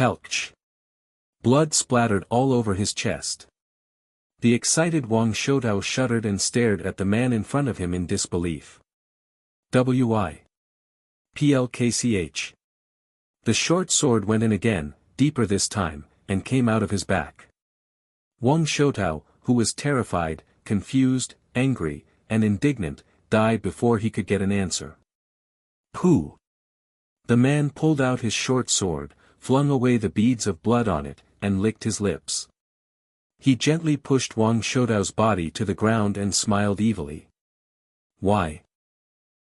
Pelch. Blood splattered all over his chest. The excited Wang Shoutao shuddered and stared at the man in front of him in disbelief. Plkch. The short sword went in again, deeper this time, and came out of his back. Wang Shoutao, who was terrified, confused, angry, and indignant, died before he could get an answer. Pooh! The man pulled out his short sword, flung away the beads of blood on it, and licked his lips. He gently pushed Wang Shoudao's body to the ground and smiled evilly. Why?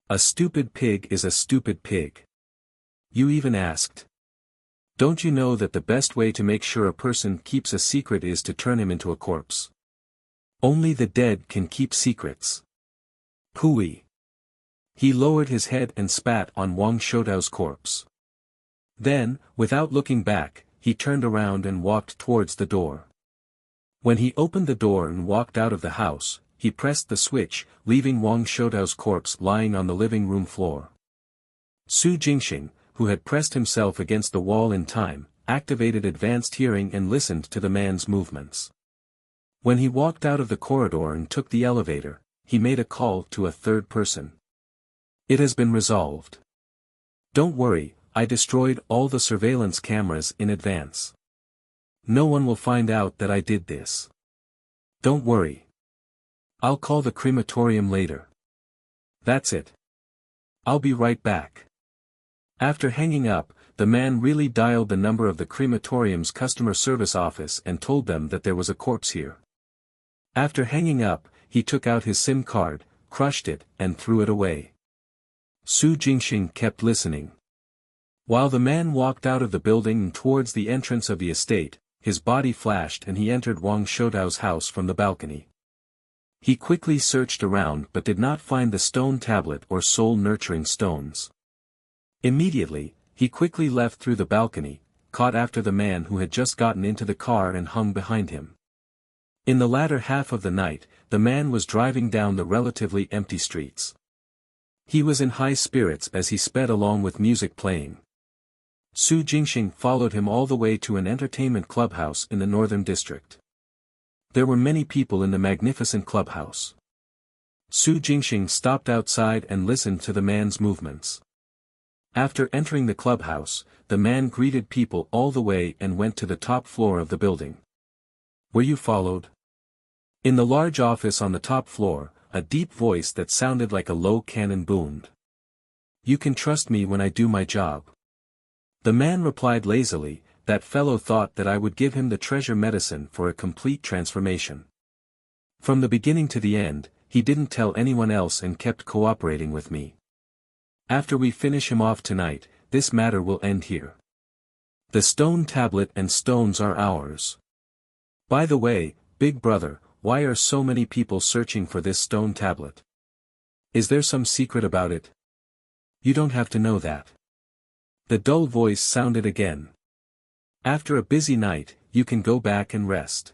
A stupid pig is a stupid pig. You even asked. Don't you know that the best way to make sure a person keeps a secret is to turn him into a corpse? Only the dead can keep secrets. Pooey. He lowered his head and spat on Wang Shoudao's corpse. Then, without looking back, he turned around and walked towards the door. When he opened the door and walked out of the house, he pressed the switch, leaving Wang Shoudao's corpse lying on the living room floor. Su Jingxing, who had pressed himself against the wall in time, activated advanced hearing and listened to the man's movements. When he walked out of the corridor and took the elevator, he made a call to a third person. It has been resolved. Don't worry, I destroyed all the surveillance cameras in advance. No one will find out that I did this. Don't worry. I'll call the crematorium later. That's it. I'll be right back. After hanging up, the man really dialed the number of the crematorium's customer service office and told them that there was a corpse here. After hanging up, he took out his SIM card, crushed it, and threw it away. Su Jingxing kept listening. While the man walked out of the building and towards the entrance of the estate, his body flashed and he entered Wang Shoudao's house from the balcony. He quickly searched around but did not find the stone tablet or soul-nurturing stones. Immediately, he quickly left through the balcony, caught after the man who had just gotten into the car and hung behind him. In the latter half of the night, the man was driving down the relatively empty streets. He was in high spirits as he sped along with music playing. Su Jingxing followed him all the way to an entertainment clubhouse in the northern district. There were many people in the magnificent clubhouse. Su Jingxing stopped outside and listened to the man's movements. After entering the clubhouse, the man greeted people all the way and went to the top floor of the building. Were you followed? In the large office on the top floor, a deep voice that sounded like a low cannon boomed. You can trust me when I do my job. The man replied lazily, that fellow thought that I would give him the treasure medicine for a complete transformation. From the beginning to the end, he didn't tell anyone else and kept cooperating with me. After we finish him off tonight, this matter will end here. The stone tablet and stones are ours. By the way, big brother, why are so many people searching for this stone tablet? Is there some secret about it? You don't have to know that. The dull voice sounded again. After a busy night, you can go back and rest.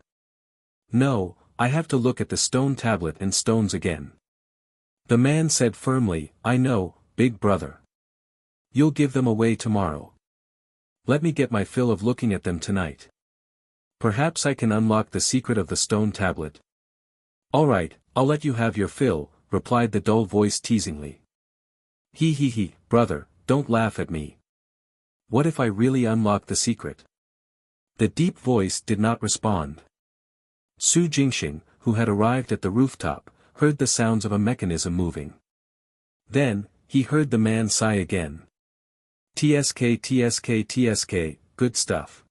No, I have to look at the stone tablet and stones again. The man said firmly, I know, big brother. You'll give them away tomorrow. Let me get my fill of looking at them tonight. Perhaps I can unlock the secret of the stone tablet. All right, I'll let you have your fill, replied the dull voice teasingly. He, brother, don't laugh at me. What if I really unlock the secret? The deep voice did not respond. Su Jingxing, who had arrived at the rooftop, heard the sounds of a mechanism moving. Then, he heard the man sigh again. TSK, good stuff.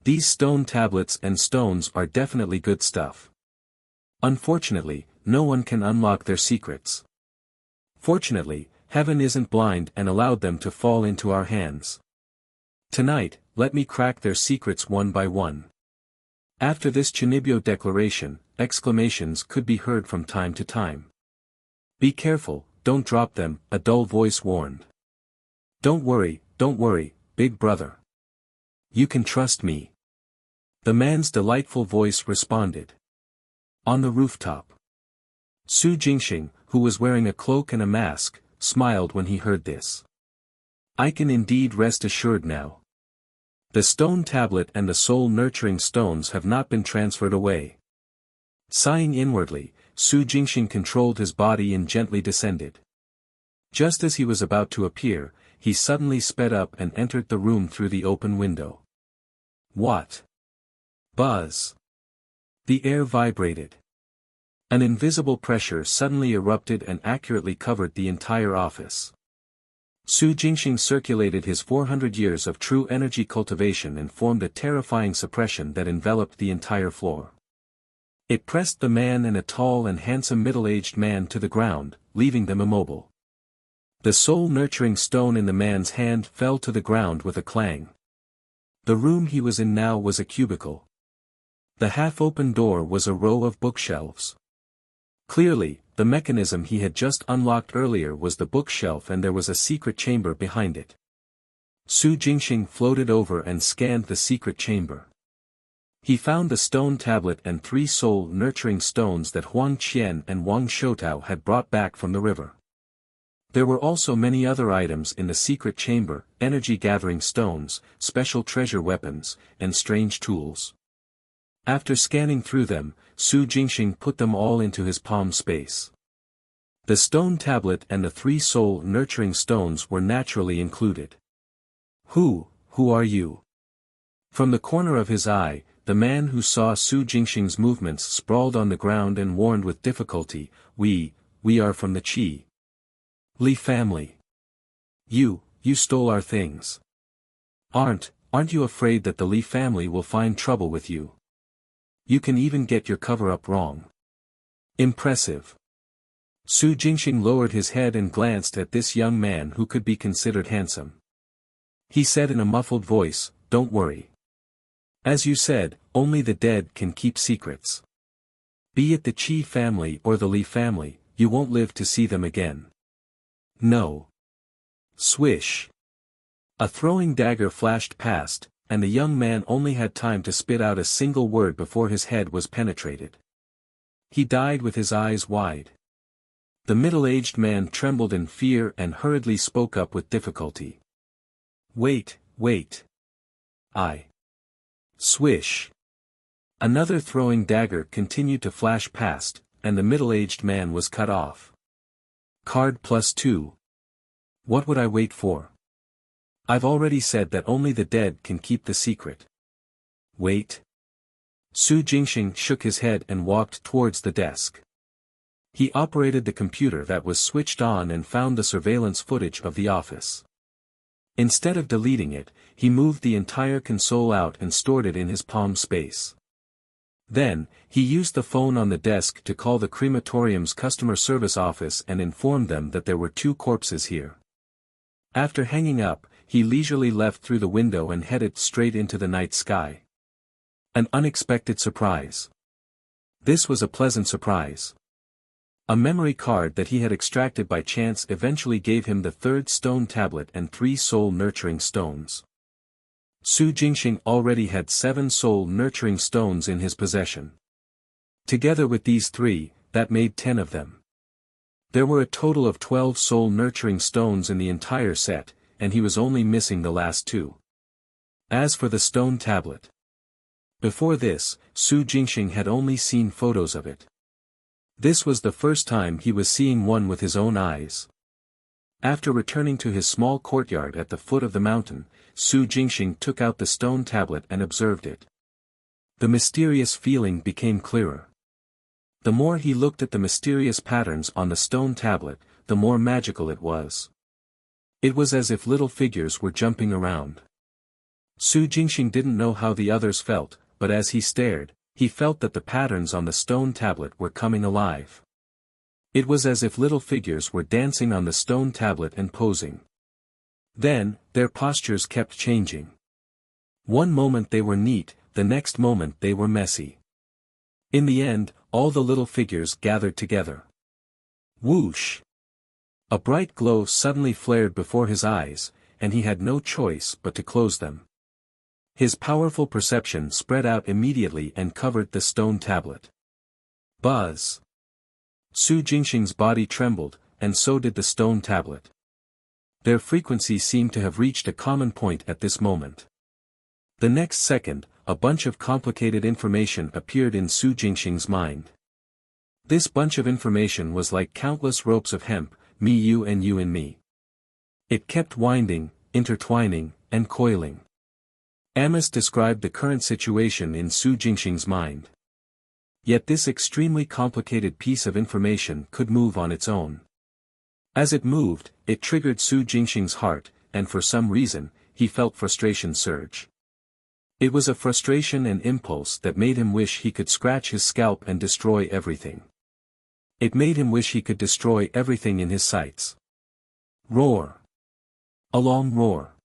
These stone tablets and stones are definitely good stuff. Unfortunately, no one can unlock their secrets. Fortunately, heaven isn't blind and allowed them to fall into our hands. Tonight, let me crack their secrets one by one. After this Chunibyo declaration, exclamations could be heard from time to time. Be careful, don't drop them, a dull voice warned. Don't worry, big brother. You can trust me. The man's delightful voice responded. On the rooftop. Su Jingxing, who was wearing a cloak and a mask, smiled when he heard this. I can indeed rest assured now. The stone tablet and the soul-nurturing stones have not been transferred away. Sighing inwardly, Su Jingxing controlled his body and gently descended. Just as he was about to appear, he suddenly sped up and entered the room through the open window. What? Buzz! The air vibrated. An invisible pressure suddenly erupted and accurately covered the entire office. Su Jingxing circulated his 400 years of true energy cultivation and formed a terrifying suppression that enveloped the entire floor. It pressed the man and a tall and handsome middle-aged man to the ground, leaving them immobile. The soul-nurturing stone in the man's hand fell to the ground with a clang. The room he was in now was a cubicle. The half-open door was a row of bookshelves. Clearly, the mechanism he had just unlocked earlier was the bookshelf and there was a secret chamber behind it. Su Jingxing floated over and scanned the secret chamber. He found the stone tablet and 3 soul-nurturing stones that Huang Qian and Wang Shoutao had brought back from the river. There were also many other items in the secret chamber, energy-gathering stones, special treasure weapons, and strange tools. After scanning through them, Su Jingxing put them all into his palm space. The stone tablet and the 3 soul-nurturing stones were naturally included. Who are you? From the corner of his eye, the man who saw Su Jingxing's movements sprawled on the ground and warned with difficulty, We are from the Qi Li family. You stole our things. Aren't you afraid that the Li family will find trouble with you? You can even get your cover-up wrong. Impressive. Su Jingxing lowered his head and glanced at this young man who could be considered handsome. He said in a muffled voice, Don't worry. As you said, only the dead can keep secrets. Be it the Qi family or the Li family, you won't live to see them again. No. Swish. A throwing dagger flashed past, and the young man only had time to spit out a single word before his head was penetrated. He died with his eyes wide. The middle-aged man trembled in fear and hurriedly spoke up with difficulty. Wait. Swish. Another throwing dagger continued to flash past, and the middle-aged man was cut off. Card +2. What would I wait for? I've already said that only the dead can keep the secret. Wait. Su Jingxing shook his head and walked towards the desk. He operated the computer that was switched on and found the surveillance footage of the office. Instead of deleting it, he moved the entire console out and stored it in his palm space. Then, he used the phone on the desk to call the crematorium's customer service office and inform them that there were 2 corpses here. After hanging up, he leisurely left through the window and headed straight into the night sky. An unexpected surprise. This was a pleasant surprise. A memory card that he had extracted by chance eventually gave him the 3rd stone tablet and 3 soul-nurturing stones. Su Jingxing already had 7 soul-nurturing stones in his possession. Together with these 3, that made 10 of them. There were a total of 12 soul-nurturing stones in the entire set, and he was only missing the last 2. As for the stone tablet. Before this, Su Jingxing had only seen photos of it. This was the first time he was seeing one with his own eyes. After returning to his small courtyard at the foot of the mountain, Su Jingxing took out the stone tablet and observed it. The mysterious feeling became clearer. The more he looked at the mysterious patterns on the stone tablet, the more magical it was. It was as if little figures were jumping around. Su Jingxing didn't know how the others felt, but as he stared, he felt that the patterns on the stone tablet were coming alive. It was as if little figures were dancing on the stone tablet and posing. Then, their postures kept changing. One moment they were neat, the next moment they were messy. In the end, all the little figures gathered together. Whoosh! A bright glow suddenly flared before his eyes, and he had no choice but to close them. His powerful perception spread out immediately and covered the stone tablet. Buzz! Su Jingxing's body trembled, and so did the stone tablet. Their frequency seemed to have reached a common point at this moment. The next second, a bunch of complicated information appeared in Su Jingxing's mind. This bunch of information was like countless ropes of hemp, me you and you and me. It kept winding, intertwining, and coiling. Amos described the current situation in Su Jingxing's mind. Yet this extremely complicated piece of information could move on its own. As it moved, it triggered Su Jingxing's heart, and for some reason, he felt frustration surge. It was a frustration and impulse that made him wish he could scratch his scalp and destroy everything. It made him wish he could destroy everything in his sights. Roar. A long roar.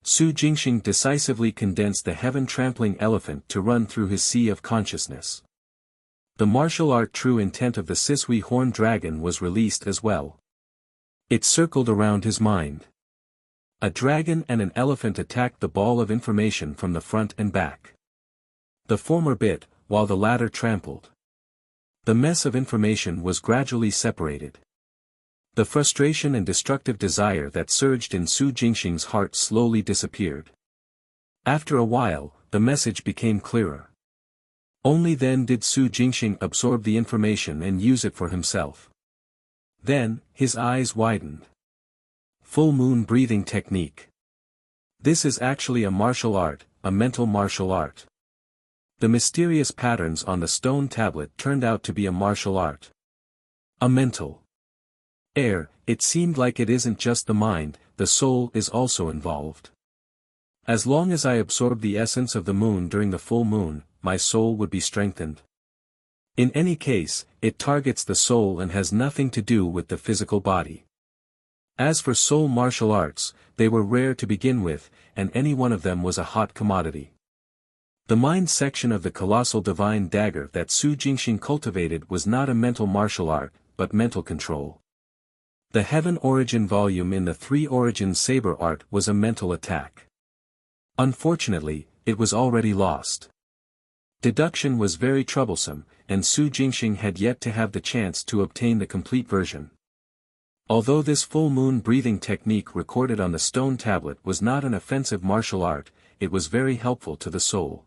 Su Jingxing decisively condensed the heaven-trampling elephant to run through his sea of consciousness. The martial art true intent of the Sisui horned dragon was released as well. It circled around his mind. A dragon and an elephant attacked the ball of information from the front and back. The former bit, while the latter trampled. The mess of information was gradually separated. The frustration and destructive desire that surged in Su Jingxing's heart slowly disappeared. After a while, the message became clearer. Only then did Su Jingxing absorb the information and use it for himself. Then, his eyes widened. Full moon breathing technique. This is actually a martial art, a mental martial art. The mysterious patterns on the stone tablet turned out to be a martial art. A mental it seemed like it isn't just the mind, the soul is also involved. As long as I absorbed the essence of the moon during the full moon, my soul would be strengthened. In any case, it targets the soul and has nothing to do with the physical body. As for soul martial arts, they were rare to begin with, and any one of them was a hot commodity. The mind section of the colossal divine dagger that Su Jingxing cultivated was not a mental martial art, but mental control. The Heaven Origin volume in the Three Origins saber art was a mental attack. Unfortunately, it was already lost. Deduction was very troublesome, and Su Jingxing had yet to have the chance to obtain the complete version. Although this full moon breathing technique recorded on the stone tablet was not an offensive martial art, it was very helpful to the soul.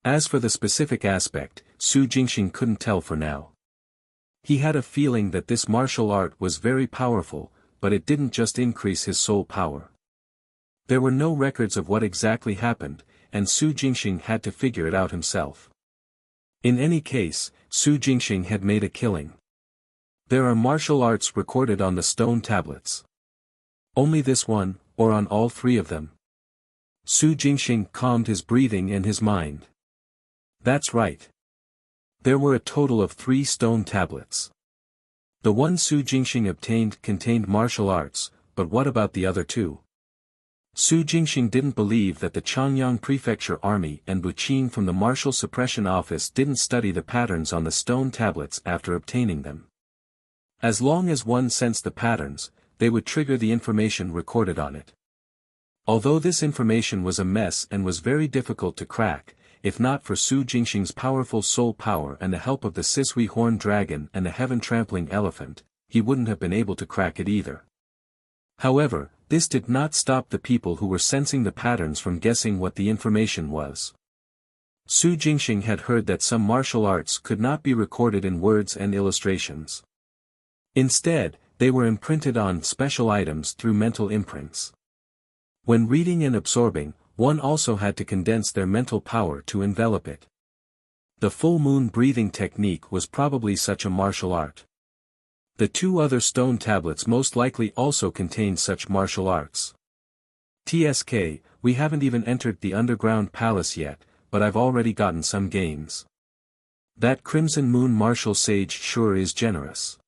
As for the specific aspect, Su Jingxing couldn't tell for now. He had a feeling that this martial art was very powerful, but it didn't just increase his soul power. There were no records of what exactly happened, and Su Jingxing had to figure it out himself. In any case, Su Jingxing had made a killing. There are martial arts recorded on the stone tablets. Only this one, or on all three of them? Su Jingxing calmed his breathing and his mind. That's right. There were a total of 3 stone tablets. The one Su Jingxing obtained contained martial arts, but what about the other 2? Su Jingxing didn't believe that the Changyang Prefecture Army and Buqing from the Martial Suppression Office didn't study the patterns on the stone tablets after obtaining them. As long as one sensed the patterns, they would trigger the information recorded on it. Although this information was a mess and was very difficult to crack, if not for Su Jingxing's powerful soul power and the help of the Sisui horned dragon and the heaven-trampling elephant, he wouldn't have been able to crack it either. However, this did not stop the people who were sensing the patterns from guessing what the information was. Su Jingxing had heard that some martial arts could not be recorded in words and illustrations. Instead, they were imprinted on special items through mental imprints. When reading and absorbing, one also had to condense their mental power to envelop it. The full moon breathing technique was probably such a martial art. The 2 other stone tablets most likely also contained such martial arts. TSK, we haven't even entered the underground palace yet, but I've already gotten some gains. That Crimson Moon martial sage sure is generous.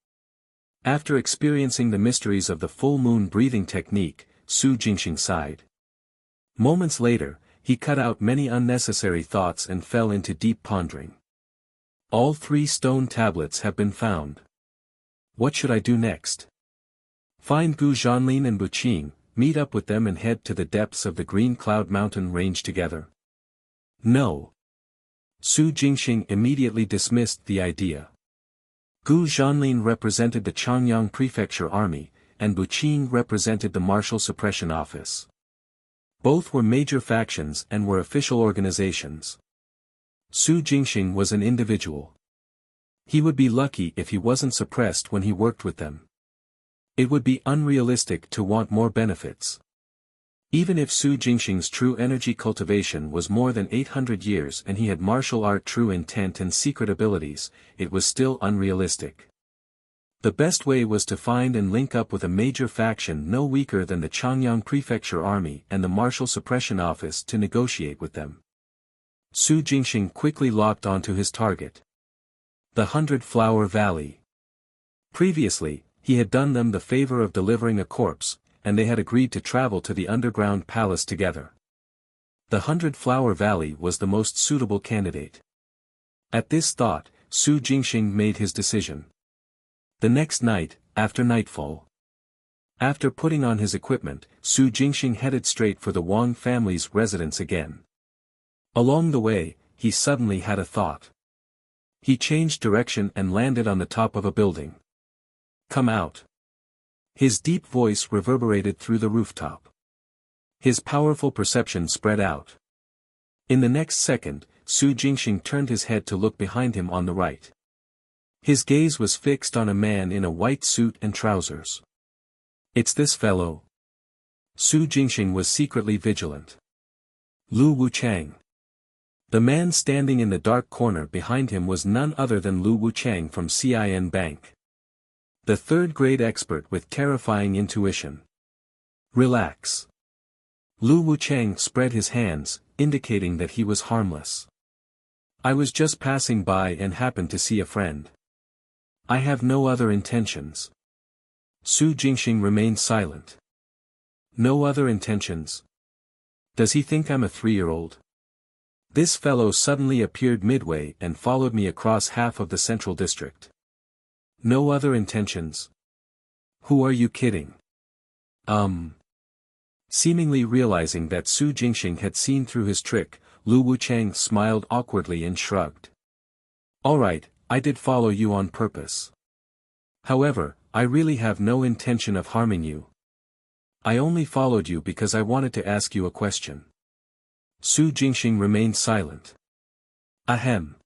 After experiencing the mysteries of the full moon breathing technique, Su Jingxing sighed. Moments later, he cut out many unnecessary thoughts and fell into deep pondering. All 3 stone tablets have been found. What should I do next? Find Gu Zhanlin and Buqing, meet up with them and head to the depths of the Green Cloud Mountain range together? No. Su Jingxing immediately dismissed the idea. Gu Zhanlin represented the Changyang Prefecture Army, and Buqing represented the Martial Suppression Office. Both were major factions and were official organizations. Su Jingxing was an individual. He would be lucky if he wasn't suppressed when he worked with them. It would be unrealistic to want more benefits. Even if Su Jingxing's true energy cultivation was more than 800 years and he had martial art true intent and secret abilities, it was still unrealistic. The best way was to find and link up with a major faction no weaker than the Changyang Prefecture Army and the Martial Suppression Office to negotiate with them. Su Jingxing quickly locked onto his target. The 100-Flower Valley. Previously, he had done them the favor of delivering a corpse, and they had agreed to travel to the underground palace together. The 100-Flower Valley was the most suitable candidate. At this thought, Su Jingxing made his decision. The next night, after nightfall. After putting on his equipment, Su Jingxing headed straight for the Wang family's residence again. Along the way, he suddenly had a thought. He changed direction and landed on the top of a building. "Come out." His deep voice reverberated through the rooftop. His powerful perception spread out. In the next second, Su Jingxing turned his head to look behind him on the right. His gaze was fixed on a man in a white suit and trousers. "It's this fellow." Su Jingxing was secretly vigilant. Lu Wuchang. The man standing in the dark corner behind him was none other than Lu Wuchang from CIN Bank. The third-grade expert with terrifying intuition. "Relax." Lu Wuchang spread his hands, indicating that he was harmless. "I was just passing by and happened to see a friend. I have no other intentions." Su Jingxing remained silent. "No other intentions? Does he think I'm a 3-year-old? This fellow suddenly appeared midway and followed me across half of the central district. No other intentions? Who are you kidding?" Seemingly realizing that Su Jingxing had seen through his trick, Lu Wuchang smiled awkwardly and shrugged. "All right, I did follow you on purpose. However, I really have no intention of harming you. I only followed you because I wanted to ask you a question." Su Jingxing remained silent. "Ahem."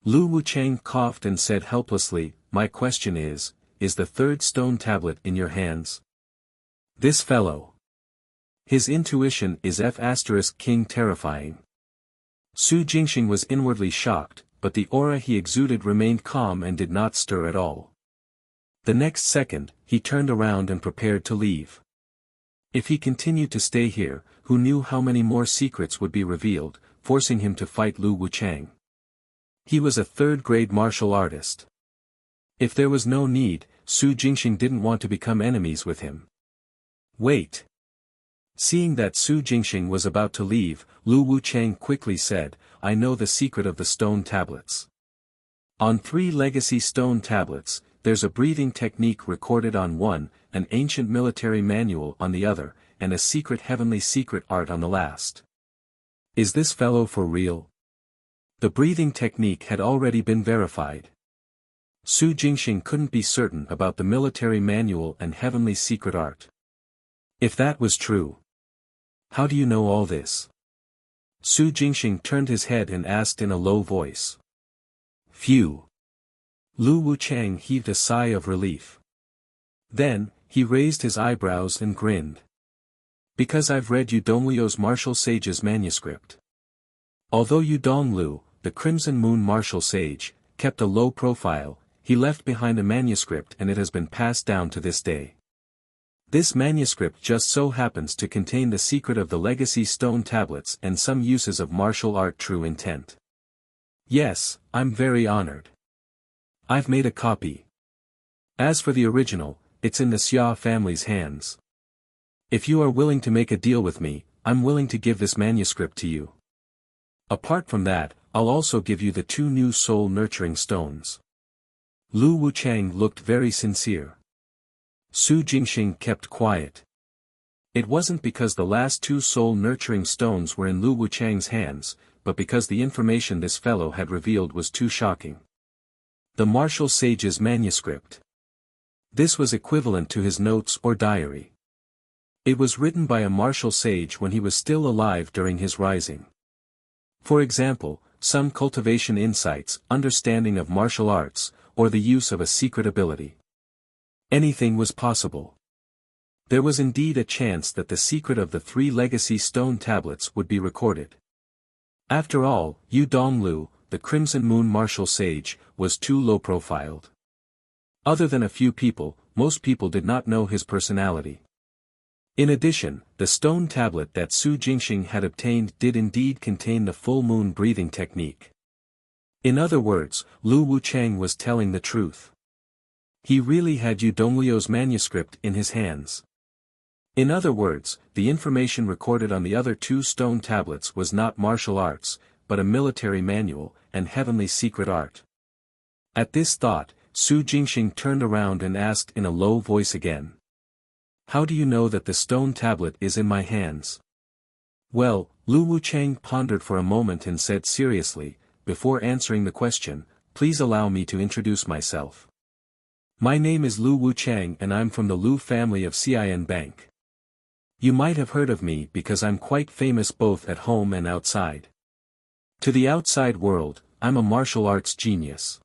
Lu Wuchang coughed and said helplessly, "My question is the third stone tablet in your hands?" "This fellow. His intuition is F*King terrifying." Su Jingxing was inwardly shocked, but the aura he exuded remained calm and did not stir at all. The next second, he turned around and prepared to leave. If he continued to stay here, who knew how many more secrets would be revealed, forcing him to fight Lu Wuchang. He was a third-grade martial artist. If there was no need, Su Jingxing didn't want to become enemies with him. "Wait." Seeing that Su Jingxing was about to leave, Lu Wuchang quickly said, "I know the secret of the stone tablets. On 3 legacy stone tablets, there's a breathing technique recorded on one, an ancient military manual on the other, and a secret heavenly secret art on the last. Is this fellow for real?" The breathing technique had already been verified. Su Jingxing couldn't be certain about the military manual and heavenly secret art. If that was true. "How do you know all this?" Su Jingxing turned his head and asked in a low voice. "Phew." Lu Wuchang heaved a sigh of relief. Then, he raised his eyebrows and grinned. "Because I've read Yu Donglio's martial sage's manuscript." Although Yu Donglu, the Crimson Moon martial sage, kept a low profile, he left behind a manuscript and it has been passed down to this day. This manuscript just so happens to contain the secret of the legacy stone tablets and some uses of martial art true intent. Yes, I'm very honored. I've made a copy. As for the original, it's in the Xia family's hands. If you are willing to make a deal with me, I'm willing to give this manuscript to you. Apart from that, I'll also give you the 2 new soul-nurturing stones. Lu Wuchang looked very sincere. Su Jingxing kept quiet. It wasn't because the last 2 soul-nurturing stones were in Lu Wuchang's hands, but because the information this fellow had revealed was too shocking. The martial sage's manuscript. This was equivalent to his notes or diary. It was written by a martial sage when he was still alive during his rising. For example, some cultivation insights, understanding of martial arts, or the use of a secret ability. Anything was possible. There was indeed a chance that the secret of the 3 legacy stone tablets would be recorded. After all, Yu Donglu, the Crimson Moon martial sage, was too low-profiled. Other than a few people, most people did not know his personality. In addition, the stone tablet that Su Jingxing had obtained did indeed contain the full moon breathing technique. In other words, Lu Wuchang was telling the truth. He really had Yu Donglio's manuscript in his hands. In other words, the information recorded on the other 2 stone tablets was not martial arts, but a military manual, and heavenly secret art. At this thought, Su Jingxing turned around and asked in a low voice again. How do you know that the stone tablet is in my hands? Well, Lu Wuchang pondered for a moment and said seriously, before answering the question, please allow me to introduce myself. My name is Lu Wuchang and I'm from the Lu family of Cian Bank. You might have heard of me because I'm quite famous both at home and outside. To the outside world, I'm a martial arts genius.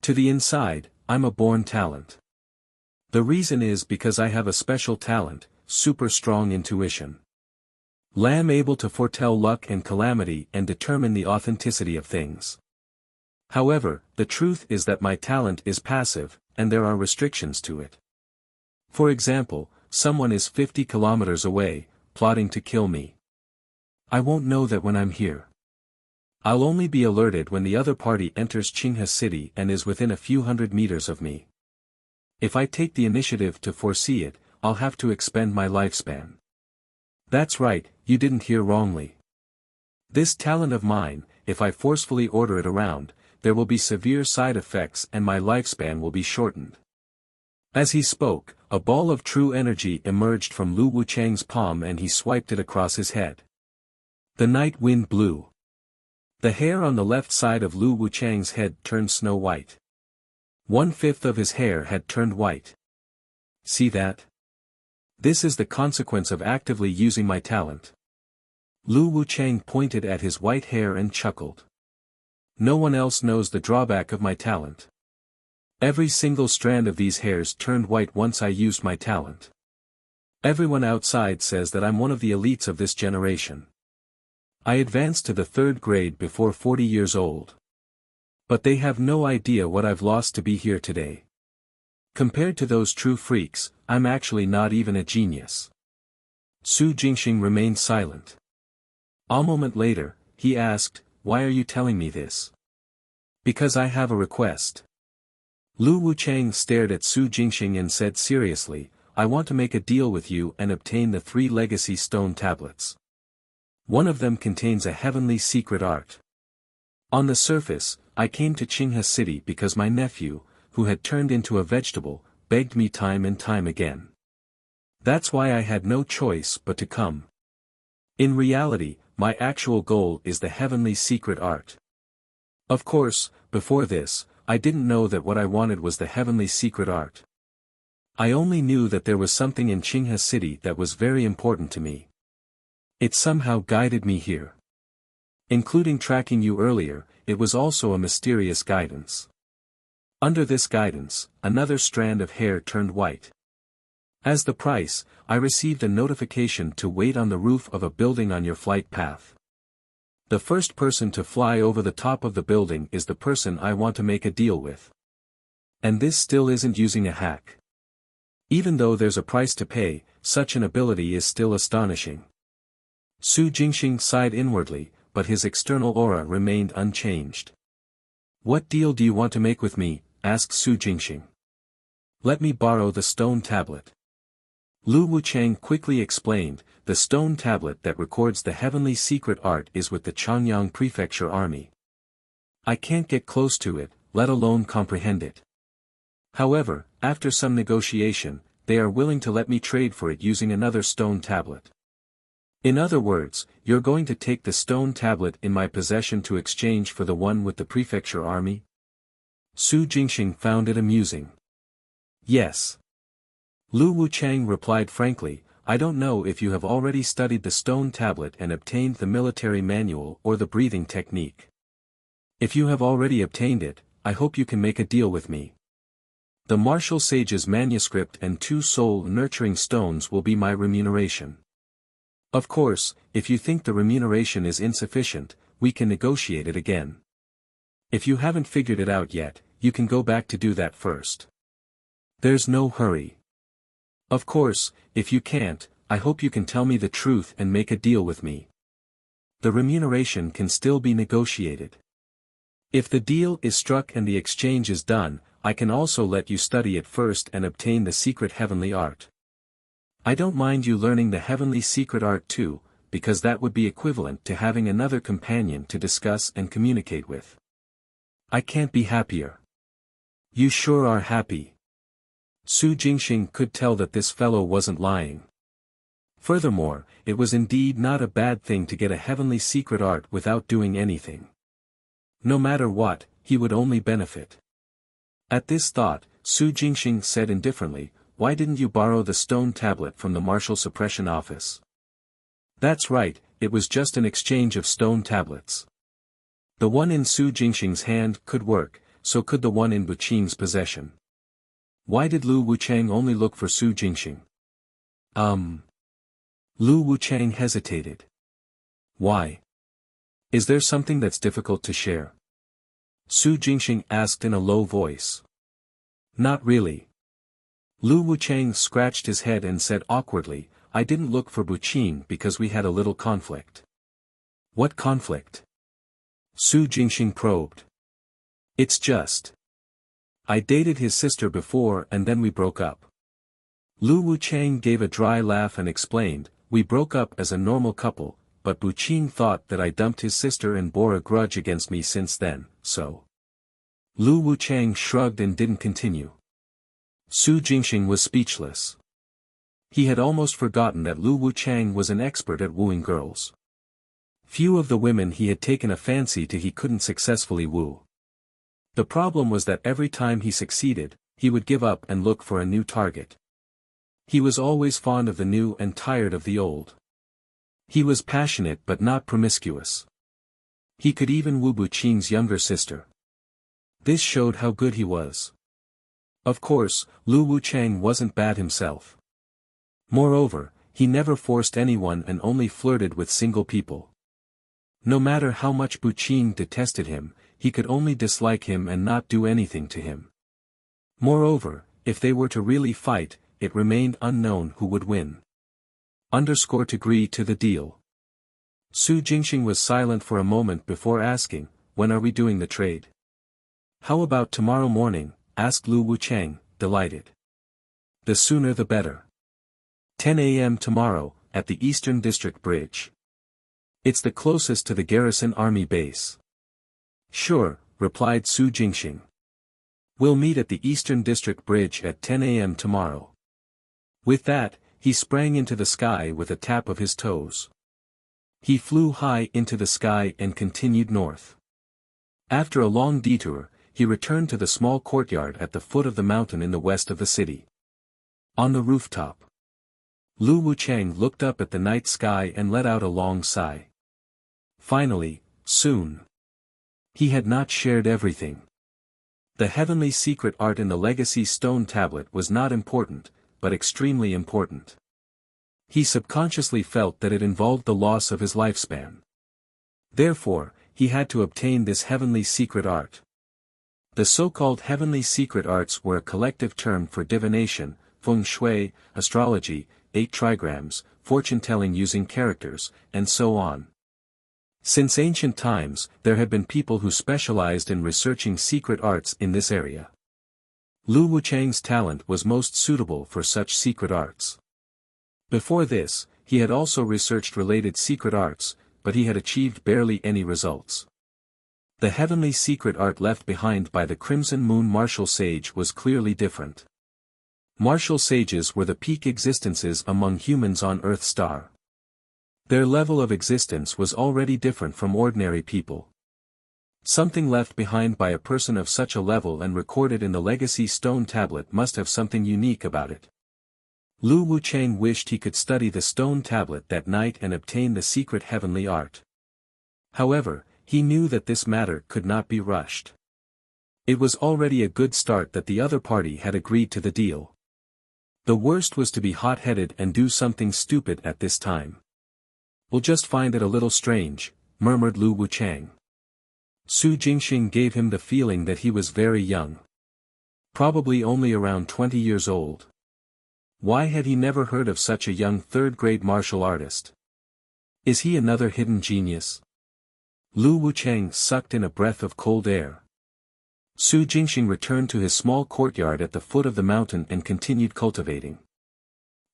To the inside, I'm a born talent. The reason is because I have a special talent, super strong intuition. Lam able to foretell luck and calamity and determine the authenticity of things. However, the truth is that my talent is passive, and there are restrictions to it. For example, someone is 50 kilometers away, plotting to kill me. I won't know that when I'm here. I'll only be alerted when the other party enters Qinghe City and is within a few hundred meters of me. If I take the initiative to foresee it, I'll have to expend my lifespan. That's right, you didn't hear wrongly. This talent of mine, if I forcefully order it around, there will be severe side effects and my lifespan will be shortened. As he spoke, a ball of true energy emerged from Lu Wuchang's palm and he swiped it across his head. The night wind blew. The hair on the left side of Lu Wuchang's head turned snow white. 1/5 of his hair had turned white. See that? This is the consequence of actively using my talent. Lu Wuchang pointed at his white hair and chuckled. No one else knows the drawback of my talent. Every single strand of these hairs turned white once I used my talent. Everyone outside says that I'm one of the elites of this generation. I advanced to the 3rd grade before 40 years old. But they have no idea what I've lost to be here today. Compared to those true freaks, I'm actually not even a genius. Su Jingxing remained silent. A moment later, he asked, why are you telling me this? Because I have a request. Lu Wuchang stared at Su Jingxing and said seriously, I want to make a deal with you and obtain the 3 legacy stone tablets. One of them contains a heavenly secret art. On the surface, I came to Qinghe City because my nephew, who had turned into a vegetable, begged me time and time again. That's why I had no choice but to come. In reality, my actual goal is the heavenly secret art. Of course, before this, I didn't know that what I wanted was the heavenly secret art. I only knew that there was something in Qinghe City that was very important to me. It somehow guided me here. Including tracking you earlier, it was also a mysterious guidance. Under this guidance, another strand of hair turned white. As the price, I received a notification to wait on the roof of a building on your flight path. The first person to fly over the top of the building is the person I want to make a deal with. And this still isn't using a hack. Even though there's a price to pay, such an ability is still astonishing. Su Jingxing sighed inwardly, but his external aura remained unchanged. What deal do you want to make with me? Asked Su Jingxing. Let me borrow the stone tablet. Lu Wuchang quickly explained, the stone tablet that records the heavenly secret art is with the Changyang Prefecture army. I can't get close to it, let alone comprehend it. However, after some negotiation, they are willing to let me trade for it using another stone tablet. In other words, you're going to take the stone tablet in my possession to exchange for the one with the prefecture army? Su Jingxing found it amusing. Yes. Lu Wuchang replied frankly, I don't know if you have already studied the stone tablet and obtained the military manual or the breathing technique. If you have already obtained it, I hope you can make a deal with me. The martial sage's manuscript and 2 soul-nurturing stones will be my remuneration. Of course, if you think the remuneration is insufficient, we can negotiate it again. If you haven't figured it out yet, you can go back to do that first. There's no hurry. Of course, if you can't, I hope you can tell me the truth and make a deal with me. The remuneration can still be negotiated. If the deal is struck and the exchange is done, I can also let you study it first and obtain the secret heavenly art. I don't mind you learning the heavenly secret art too, because that would be equivalent to having another companion to discuss and communicate with. I can't be happier. You sure are happy. Su Jingxing could tell that this fellow wasn't lying. Furthermore, it was indeed not a bad thing to get a heavenly secret art without doing anything. No matter what, he would only benefit. At this thought, Su Jingxing said indifferently, "Why didn't you borrow the stone tablet from the martial suppression office?" That's right, it was just an exchange of stone tablets. The one in Su Jingxing's hand could work, so could the one in Buqing's possession. Why did Lu Wuchang only look for Su Jingxing? Lu Wuchang hesitated. Why? Is there something that's difficult to share? Su Jingxing asked in a low voice. Not really. Lu Wuchang scratched his head and said awkwardly, I didn't look for Buqing because we had a little conflict. What conflict? Su Jingxing probed. It's just. I dated his sister before and then we broke up. Lu Wuchang gave a dry laugh and explained, we broke up as a normal couple, but Buqing thought that I dumped his sister and bore a grudge against me since then, so. Lu Wuchang shrugged and didn't continue. Su Jingxing was speechless. He had almost forgotten that Lu Wuchang was an expert at wooing girls. Few of the women he had taken a fancy to he couldn't successfully woo. The problem was that every time he succeeded, he would give up and look for a new target. He was always fond of the new and tired of the old. He was passionate but not promiscuous. He could even woo Buqing's younger sister. This showed how good he was. Of course, Lu Wuchang wasn't bad himself. Moreover, he never forced anyone and only flirted with single people. No matter how much Buqing detested him, he could only dislike him and not do anything to him. Moreover, if they were to really fight, it remained unknown who would win. To agree to the deal. Su Jingxing was silent for a moment before asking, when are we doing the trade? How about tomorrow morning? Asked Lu Wuchang, delighted. The sooner the better. 10 a.m. tomorrow, at the Eastern District Bridge. It's the closest to the garrison army base. Sure, replied Su Jingxing. We'll meet at the Eastern District Bridge at 10 a.m. tomorrow. With that, he sprang into the sky with a tap of his toes. He flew high into the sky and continued north. After a long detour, he returned to the small courtyard at the foot of the mountain in the west of the city. On the rooftop, Lu Wuchang looked up at the night sky and let out a long sigh. Finally, soon. He had not shared everything. The heavenly secret art in the legacy stone tablet was not important, but extremely important. He subconsciously felt that it involved the loss of his lifespan. Therefore, he had to obtain this heavenly secret art. The so-called heavenly secret arts were a collective term for divination, feng shui, astrology, 8 trigrams, fortune-telling using characters, and so on. Since ancient times, there had been people who specialized in researching secret arts in this area. Lu Wuchang's talent was most suitable for such secret arts. Before this, he had also researched related secret arts, but he had achieved barely any results. The heavenly secret art left behind by the Crimson Moon martial sage was clearly different. Martial sages were the peak existences among humans on Earth Star. Their level of existence was already different from ordinary people. Something left behind by a person of such a level and recorded in the legacy stone tablet must have something unique about it. Lu Wuchang wished he could study the stone tablet that night and obtain the secret heavenly art. However, he knew that this matter could not be rushed. It was already a good start that the other party had agreed to the deal. The worst was to be hot-headed and do something stupid at this time. "We'll just find it a little strange," murmured Lu Wuchang. Su Jingxing gave him the feeling that he was very young. Probably only around 20 years old. Why had he never heard of such a young third-grade martial artist? Is he another hidden genius? Lu Wuchang sucked in a breath of cold air. Su Jingxing returned to his small courtyard at the foot of the mountain and continued cultivating.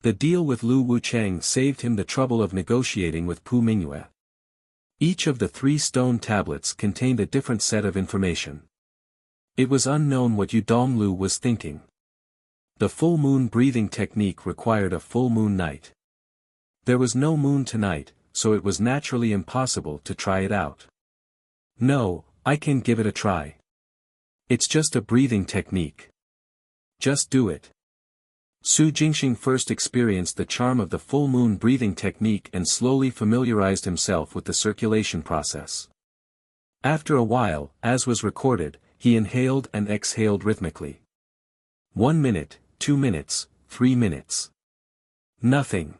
The deal with Lu Wuchang saved him the trouble of negotiating with Pu Mingyue. Each of the 3 stone tablets contained a different set of information. It was unknown what Yu Donglu was thinking. The full moon breathing technique required a full moon night. There was no moon tonight, so it was naturally impossible to try it out. "No, I can give it a try. It's just a breathing technique. Just do it." Su Jingxing first experienced the charm of the full moon breathing technique and slowly familiarized himself with the circulation process. After a while, as was recorded, he inhaled and exhaled rhythmically. 1 minute, 2 minutes, 3 minutes. Nothing.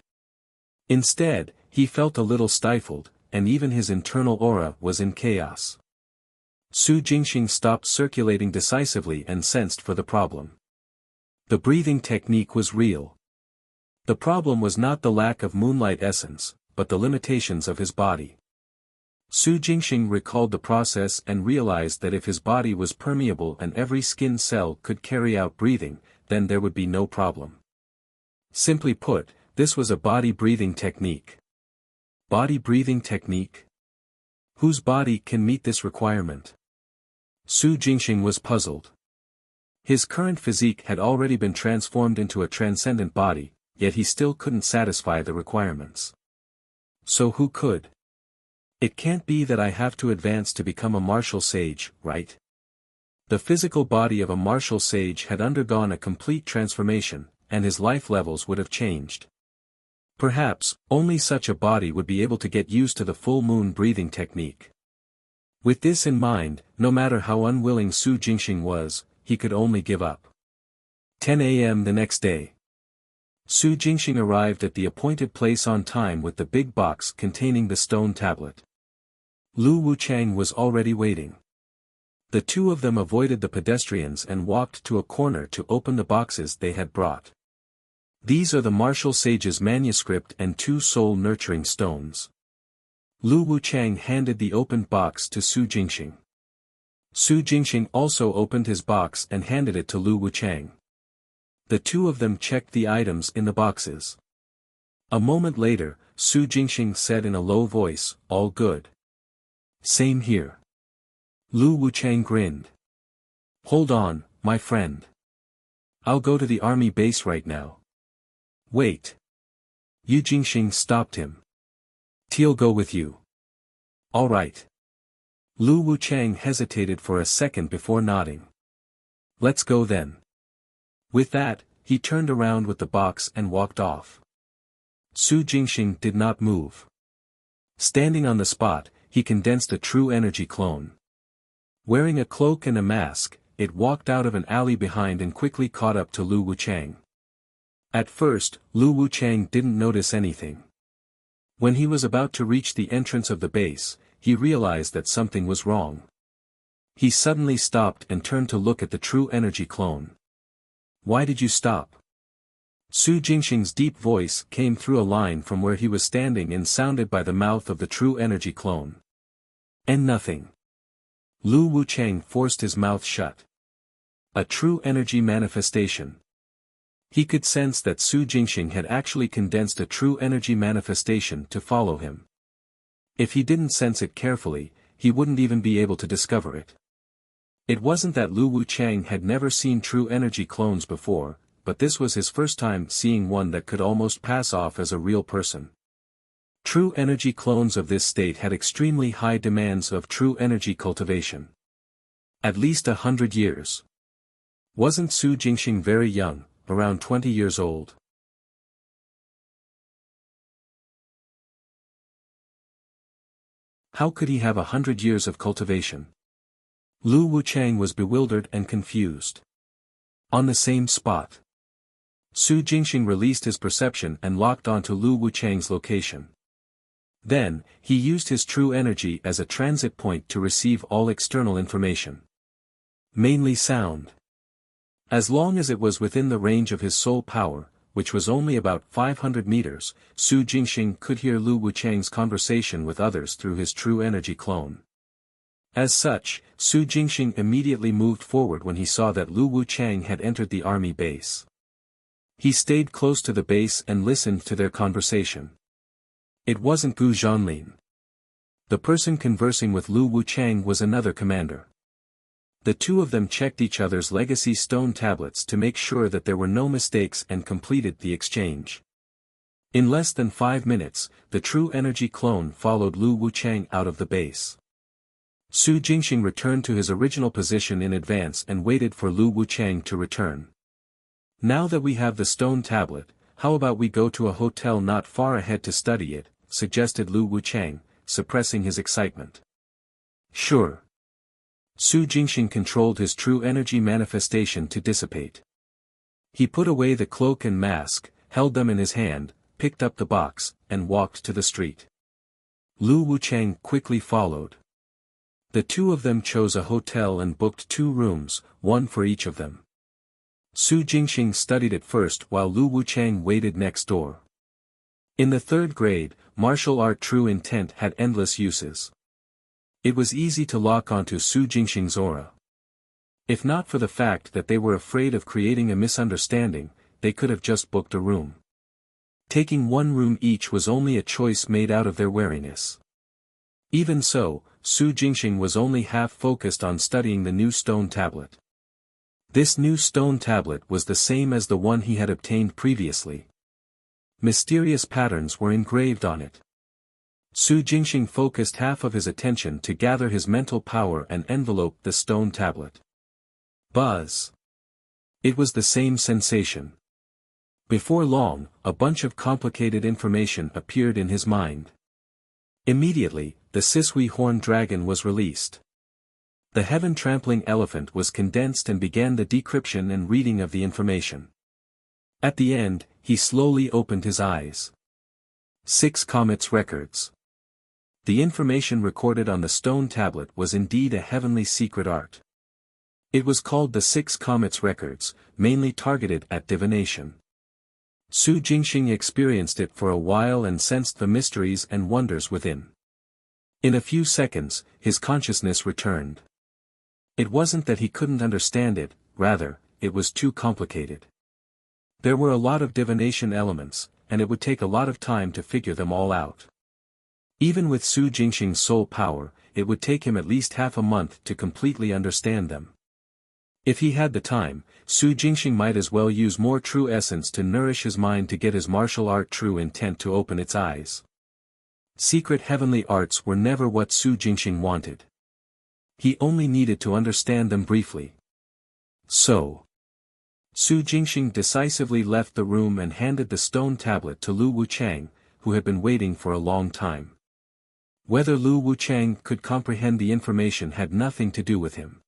Instead, he felt a little stifled, and even his internal aura was in chaos. Su Jingxing stopped circulating decisively and sensed for the problem. The breathing technique was real. The problem was not the lack of moonlight essence, but the limitations of his body. Su Jingxing recalled the process and realized that if his body was permeable and every skin cell could carry out breathing, then there would be no problem. Simply put, this was a body breathing technique. Body breathing technique? Whose body can meet this requirement? Su Jingxing was puzzled. His current physique had already been transformed into a transcendent body, yet he still couldn't satisfy the requirements. So who could? It can't be that I have to advance to become a martial sage, right? The physical body of a martial sage had undergone a complete transformation, and his life levels would have changed. Perhaps, only such a body would be able to get used to the full moon breathing technique. With this in mind, no matter how unwilling Su Jingxing was, he could only give up. 10 a.m. the next day. Su Jingxing arrived at the appointed place on time with the big box containing the stone tablet. Lu Wuchang was already waiting. The two of them avoided the pedestrians and walked to a corner to open the boxes they had brought. "These are the martial sage's manuscript and 2 soul-nurturing stones." Lu Wuchang handed the opened box to Su Jingxing. Su Jingxing also opened his box and handed it to Lu Wuchang. The two of them checked the items in the boxes. A moment later, Su Jingxing said in a low voice, "All good." "Same here." Lu Wuchang grinned. "Hold on, my friend. I'll go to the army base right now." "Wait." Yu Jingxing stopped him. "He'll go with you." "All right." Lu Wuchang hesitated for a second before nodding. "Let's go then." With that, he turned around with the box and walked off. Su Jingxing did not move. Standing on the spot, he condensed a true energy clone. Wearing a cloak and a mask, it walked out of an alley behind and quickly caught up to Lu Wuchang. At first, Lu Wuchang didn't notice anything. When he was about to reach the entrance of the base, he realized that something was wrong. He suddenly stopped and turned to look at the true energy clone. "Why did you stop?" Su Jingxing's deep voice came through a line from where he was standing and sounded by the mouth of the true energy clone. "And nothing." Lu Wuchang forced his mouth shut. A true energy manifestation. He could sense that Su Jingxing had actually condensed a true energy manifestation to follow him. If he didn't sense it carefully, he wouldn't even be able to discover it. It wasn't that Lu Wuchang had never seen true energy clones before, but this was his first time seeing one that could almost pass off as a real person. True energy clones of this state had extremely high demands of true energy cultivation. At least 100 years. Wasn't Su Jingxing very young, around 20 years old? How could he have 100 years of cultivation? Lu Wuchang was bewildered and confused. On the same spot, Su Jingxing released his perception and locked onto Lu Wuchang's location. Then, he used his true energy as a transit point to receive all external information. Mainly sound. As long as it was within the range of his soul power, which was only about 500 meters, Su Jingxing could hear Lu Wuchang's conversation with others through his true energy clone. As such, Su Jingxing immediately moved forward when he saw that Lu Wuchang had entered the army base. He stayed close to the base and listened to their conversation. It wasn't Gu Zhanlin. The person conversing with Lu Wuchang was another commander. The two of them checked each other's legacy stone tablets to make sure that there were no mistakes and completed the exchange. In less than 5 minutes, the true energy clone followed Lu Wuchang out of the base. Su Jingxing returned to his original position in advance and waited for Lu Wuchang to return. Now that we have the stone tablet, how about we go to a hotel not far ahead to study it, suggested Lu Wuchang, suppressing his excitement. Sure. Su Jingxing controlled his true energy manifestation to dissipate. He put away the cloak and mask, held them in his hand, picked up the box, and walked to the street. Lu Wuchang quickly followed. The two of them chose a hotel and booked 2 rooms, one for each of them. Su Jingxing studied it first while Lu Wuchang waited next door. In the 3rd grade, martial art true intent had endless uses. It was easy to lock onto Su Jingxing's aura. If not for the fact that they were afraid of creating a misunderstanding, they could have just booked a room. Taking 1 room each was only a choice made out of their wariness. Even so, Su Jingxing was only half focused on studying the new stone tablet. This new stone tablet was the same as the one he had obtained previously. Mysterious patterns were engraved on it. Su Jingxing focused half of his attention to gather his mental power and envelope the stone tablet. Buzz. It was the same sensation. Before long, a bunch of complicated information appeared in his mind. Immediately, the Sisui horned dragon was released. The heaven-trampling elephant was condensed and began the decryption and reading of the information. At the end, he slowly opened his eyes. 6 Comets Records. The information recorded on the stone tablet was indeed a heavenly secret art. It was called the 6 Comets Records, mainly targeted at divination. Su Jingxing experienced it for a while and sensed the mysteries and wonders within. In a few seconds, his consciousness returned. It wasn't that he couldn't understand it, rather, it was too complicated. There were a lot of divination elements, and it would take a lot of time to figure them all out. Even with Su Jingxing's soul power, it would take him at least half a month to completely understand them. If he had the time, Su Jingxing might as well use more true essence to nourish his mind to get his martial art true intent to open its eyes. Secret heavenly arts were never what Su Jingxing wanted. He only needed to understand them briefly. So, Su Jingxing decisively left the room and handed the stone tablet to Lu Wuchang, who had been waiting for a long time. Whether Lu Wuchang could comprehend the information had nothing to do with him.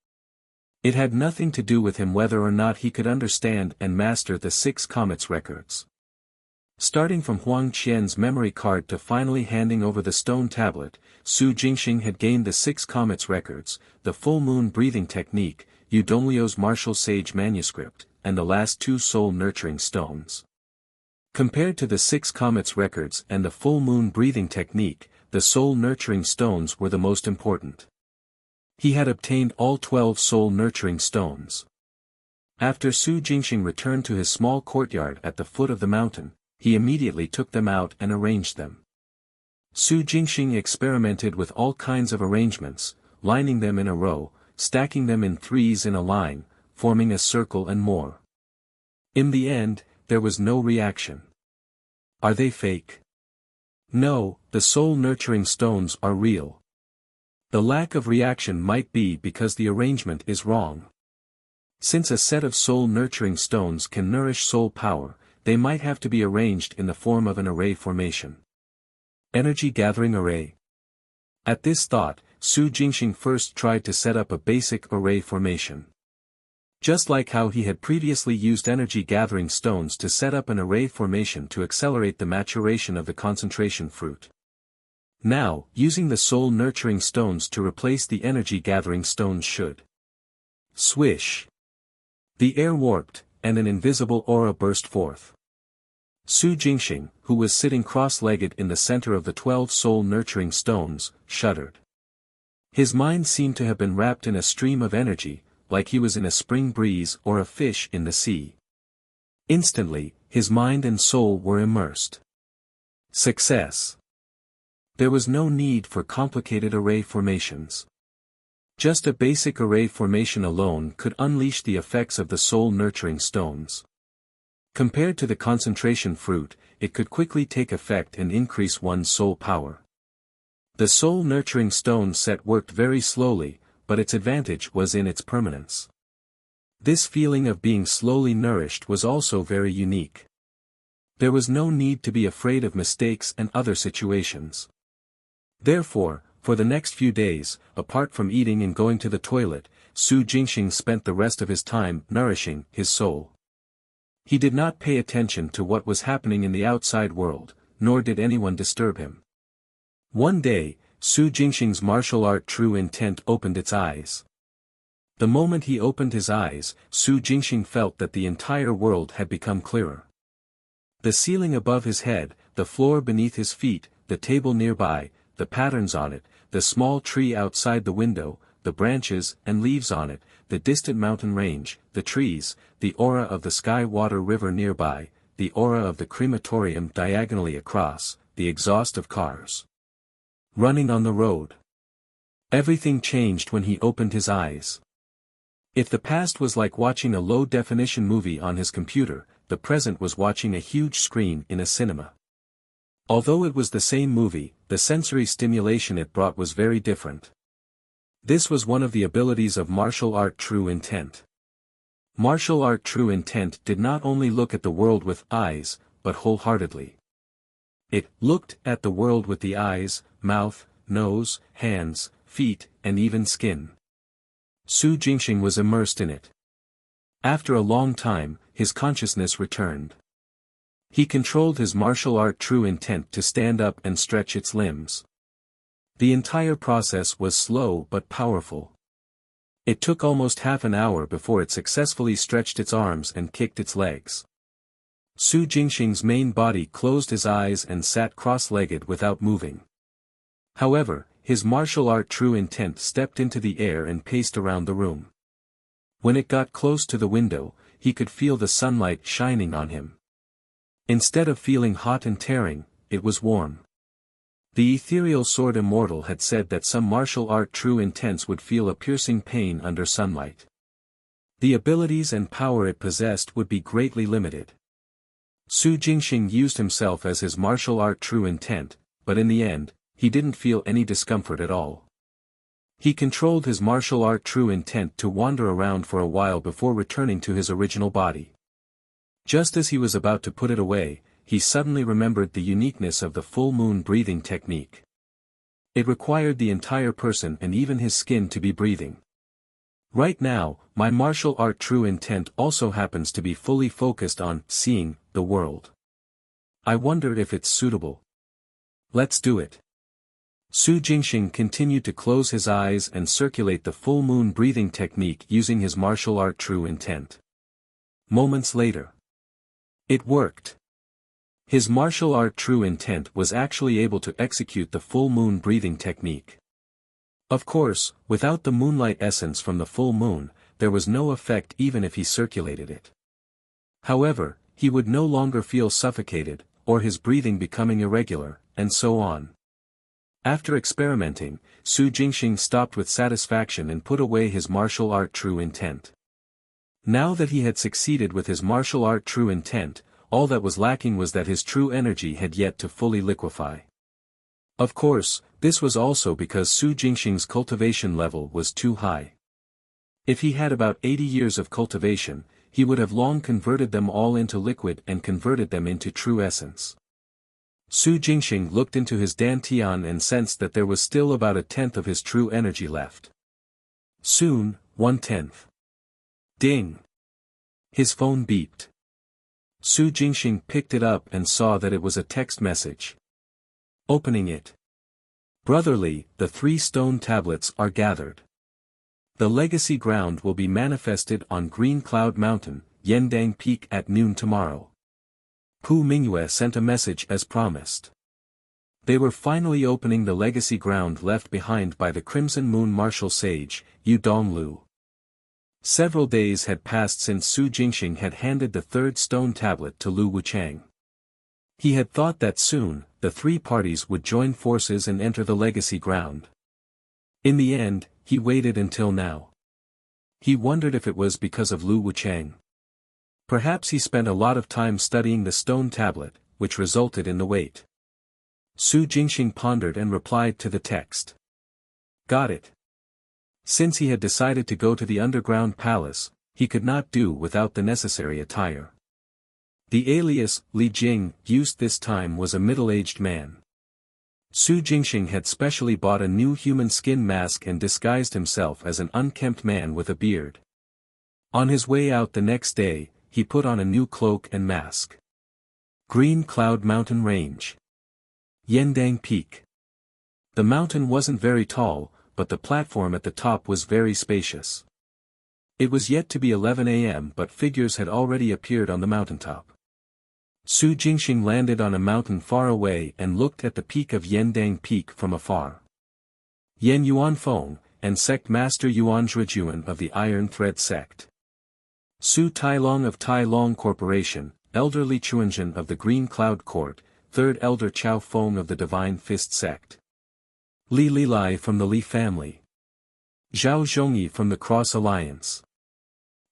It had nothing to do with him whether or not he could understand and master the 6 Comets Records. Starting from Huang Qian's memory card to finally handing over the stone tablet, Su Jingxing had gained the 6 Comets Records, the full moon breathing technique, Yu Donglio's martial sage manuscript, and the last 2 soul nurturing stones. Compared to the 6 Comets Records and the full moon breathing technique, the soul nurturing stones were the most important. He had obtained all 12 soul nurturing stones. After Su Jingxing returned to his small courtyard at the foot of the mountain, he immediately took them out and arranged them. Su Jingxing experimented with all kinds of arrangements, lining them in a row, stacking them in 3s in a line, forming a circle and more. In the end, there was no reaction. Are they fake? No, the soul-nurturing stones are real. The lack of reaction might be because the arrangement is wrong. Since a set of soul-nurturing stones can nourish soul power, they might have to be arranged in the form of an array formation. Energy gathering array. At this thought, Su Jingxing first tried to set up a basic array formation. Just like how he had previously used energy-gathering stones to set up an array formation to accelerate the maturation of the concentration fruit. Now, using the soul-nurturing stones to replace the energy-gathering stones should. Swish! The air warped, and an invisible aura burst forth. Su Jingxing, who was sitting cross-legged in the center of the 12 soul-nurturing stones, shuddered. His mind seemed to have been wrapped in a stream of energy, like he was in a spring breeze or a fish in the sea. Instantly, his mind and soul were immersed. Success! There was no need for complicated array formations. Just a basic array formation alone could unleash the effects of the soul-nurturing stones. Compared to the concentration fruit, it could quickly take effect and increase one's soul power. The soul-nurturing stone set worked very slowly, but its advantage was in its permanence. This feeling of being slowly nourished was also very unique. There was no need to be afraid of mistakes and other situations. Therefore, for the next few days, apart from eating and going to the toilet, Su Jingxing spent the rest of his time nourishing his soul. He did not pay attention to what was happening in the outside world, nor did anyone disturb him. One day, Su Jingxing's martial art true intent opened its eyes. The moment he opened his eyes, Su Jingxing felt that the entire world had become clearer. The ceiling above his head, the floor beneath his feet, the table nearby, the patterns on it, the small tree outside the window, the branches and leaves on it, the distant mountain range, the trees, the aura of the sky-water river nearby, the aura of the crematorium diagonally across, the exhaust of cars running on the road. Everything changed when he opened his eyes. If the past was like watching a low-definition movie on his computer, the present was watching a huge screen in a cinema. Although it was the same movie, the sensory stimulation it brought was very different. This was one of the abilities of martial art true intent. Martial art true intent did not only look at the world with eyes, but wholeheartedly. It looked at the world with the eyes, mouth, nose, hands, feet, and even skin. Su Jingxing was immersed in it. After a long time, his consciousness returned. He controlled his martial art true intent to stand up and stretch its limbs. The entire process was slow but powerful. It took almost half an hour before it successfully stretched its arms and kicked its legs. Su Jingxing's main body closed his eyes and sat cross-legged without moving. However, his martial art true intent stepped into the air and paced around the room. When it got close to the window, he could feel the sunlight shining on him. Instead of feeling hot and tearing, it was warm. The ethereal sword immortal had said that some martial art true intents would feel a piercing pain under sunlight. The abilities and power it possessed would be greatly limited. Su Jingxing used himself as his martial art true intent, but in the end, he didn't feel any discomfort at all. He controlled his martial art true intent to wander around for a while before returning to his original body. Just as he was about to put it away, he suddenly remembered the uniqueness of the full moon breathing technique. It required the entire person and even his skin to be breathing. Right now, my martial art true intent also happens to be fully focused on seeing the world. I wonder if it's suitable. Let's do it. Su Jingxing continued to close his eyes and circulate the full moon breathing technique using his martial art true intent. Moments later. It worked. His martial art true intent was actually able to execute the full moon breathing technique. Of course, without the moonlight essence from the full moon, there was no effect even if he circulated it. However, he would no longer feel suffocated, or his breathing becoming irregular, and so on. After experimenting, Su Jingxing stopped with satisfaction and put away his martial art true intent. Now that he had succeeded with his martial art true intent, all that was lacking was that his true energy had yet to fully liquefy. Of course, this was also because Su Jingxing's cultivation level was too high. If he had about 80 years of cultivation, he would have long converted them all into liquid and converted them into true essence. Su Jingxing looked into his dantian and sensed that there was still about a tenth of his true energy left. Soon, 1/10. Ding! His phone beeped. Su Jingxing picked it up and saw that it was a text message. Opening it. Brotherly, the 3 stone tablets are gathered. The legacy ground will be manifested on Green Cloud Mountain, Yendang Peak at noon tomorrow. Pu Mingyue sent a message as promised. They were finally opening the legacy ground left behind by the Crimson Moon martial sage, Yu Donglu. Several days had passed since Su Jingxing had handed the 3rd stone tablet to Lu Wuchang. He had thought that soon, the 3 parties would join forces and enter the legacy ground. In the end, he waited until now. He wondered if it was because of Lu Wuchang. Perhaps he spent a lot of time studying the stone tablet, which resulted in the wait. Su Jingxing pondered and replied to the text. Got it. Since he had decided to go to the underground palace, he could not do without the necessary attire. The alias, Li Jing, used this time was a middle-aged man. Su Jingxing had specially bought a new human skin mask and disguised himself as an unkempt man with a beard. On his way out the next day, he put on a new cloak and mask. Green Cloud Mountain Range. Yendang Peak. The mountain wasn't very tall, but the platform at the top was very spacious. It was yet to be 11 a.m. but figures had already appeared on the mountaintop. Su Jingxing landed on a mountain far away and looked at the peak of Yendang Peak from afar. Yen Yuanfeng, and Sect Master Yuan Zhujuan of the Iron Thread Sect. Su Tailong of Tailong Corporation, Elder Li Chuanzhen of the Green Cloud Court, 3rd Elder Chao Feng of the Divine Fist Sect. Li Lilai from the Li family. Zhao Zhongyi from the Cross Alliance.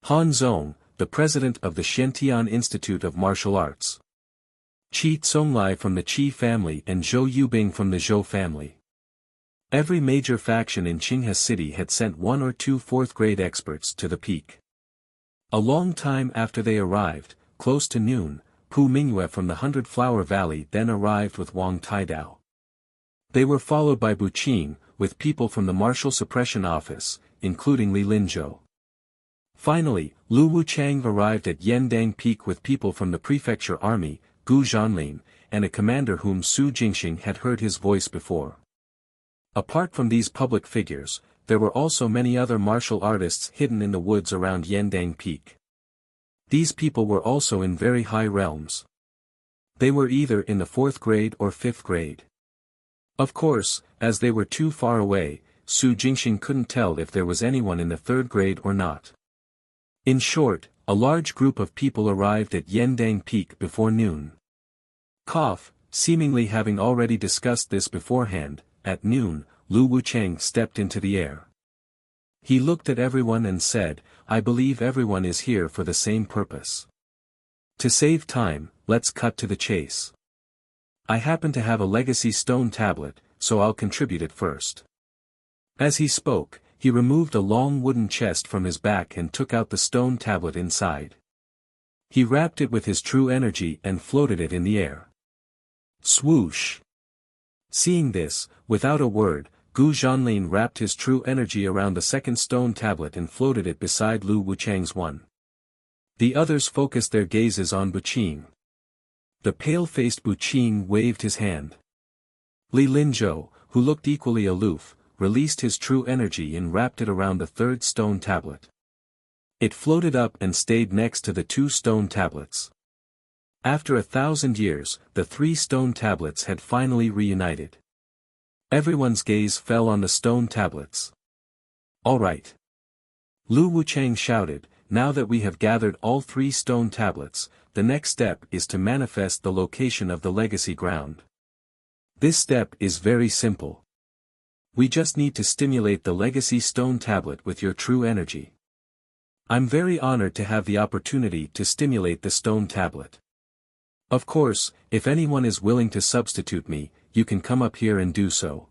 Han Zong, the President of the Shentian Institute of Martial Arts. Qi Tsonglai from the Qi family and Zhou Yubing from the Zhou family. Every major faction in Qinghe City had sent 1 or 2 4th-grade experts to the peak. A long time after they arrived, close to noon, Pu Mingyue from the 100-Flower Valley then arrived with Wang Taidao. They were followed by Bu Qing, with people from the Martial Suppression Office, including Li Linzhou. Finally, Lu Wuchang arrived at Yendang Peak with people from the Prefecture Army, Gu Zhanlin, and a commander whom Su Jingxing had heard his voice before. Apart from these public figures, there were also many other martial artists hidden in the woods around Yendang Peak. These people were also in very high realms. They were either in the 4th grade or 5th grade. Of course, as they were too far away, Su Jingxing couldn't tell if there was anyone in the 3rd grade or not. In short, a large group of people arrived at Yendang Peak before noon. Seemingly having already discussed this beforehand, at noon, Lu Wuchang stepped into the air. He looked at everyone and said, I believe everyone is here for the same purpose. To save time, let's cut to the chase. I happen to have a legacy stone tablet, so I'll contribute it first. As he spoke, he removed a long wooden chest from his back and took out the stone tablet inside. He wrapped it with his true energy and floated it in the air. Swoosh! Seeing this, without a word, Gu Zhanlin wrapped his true energy around the 2nd stone tablet and floated it beside Lu Wuchang's one. The others focused their gazes on Bu Qing. The pale-faced Bu Qing waved his hand. Li Linzhou, who looked equally aloof, released his true energy and wrapped it around the 3rd stone tablet. It floated up and stayed next to the 2 stone tablets. After 1,000 years, the 3 stone tablets had finally reunited. Everyone's gaze fell on the stone tablets. All right. Lu Wuchang shouted, now that we have gathered all 3 stone tablets, the next step is to manifest the location of the legacy ground. This step is very simple. We just need to stimulate the legacy stone tablet with your true energy. I'm very honored to have the opportunity to stimulate the stone tablet. Of course, if anyone is willing to substitute me, you can come up here and do so.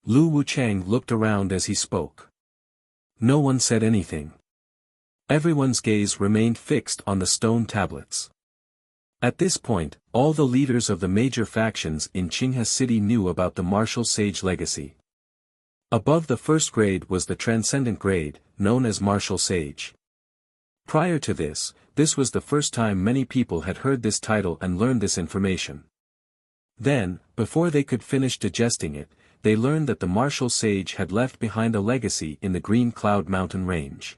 Lu Wuchang looked around as he spoke. No one said anything. Everyone's gaze remained fixed on the stone tablets. At this point, all the leaders of the major factions in Qinghe City knew about the martial sage legacy. Above the first grade was the transcendent grade, known as martial sage. Prior to this, this was the first time many people had heard this title and learned this information. Then, before they could finish digesting it, they learned that the martial sage had left behind a legacy in the Green Cloud Mountain range.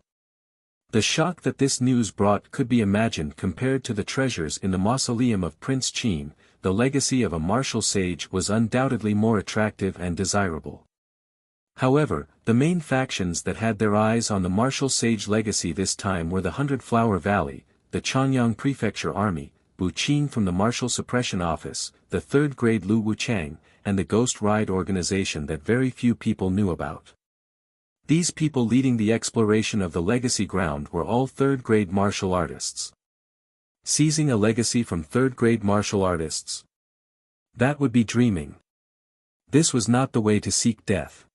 The shock that this news brought could be imagined compared to the treasures in the mausoleum of Prince Qin. The legacy of a martial sage was undoubtedly more attractive and desirable. However, the main factions that had their eyes on the martial sage legacy this time were the Hundred Flower Valley, the Chanyang Prefecture Army, Bu Qin from the Martial Suppression Office, the third-grade Lu Wuchang, and the Ghost Ride organization that very few people knew about. These people leading the exploration of the legacy ground were all third-grade martial artists. Seizing a legacy from third-grade martial artists? That would be dreaming. This was not the way to seek death.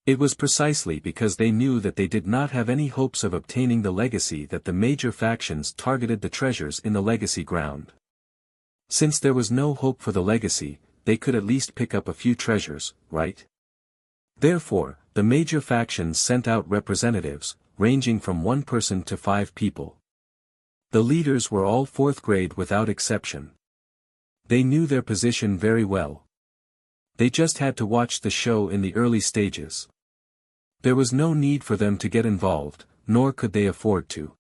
It was precisely because they knew that they did not have any hopes of obtaining the legacy that the major factions targeted the treasures in the legacy ground. Since there was no hope for the legacy, they could at least pick up a few treasures, right? Therefore, the major factions sent out representatives, ranging from 1 person to 5 people. The leaders were all 4th grade without exception. They knew their position very well. They just had to watch the show in the early stages. There was no need for them to get involved, nor could they afford to.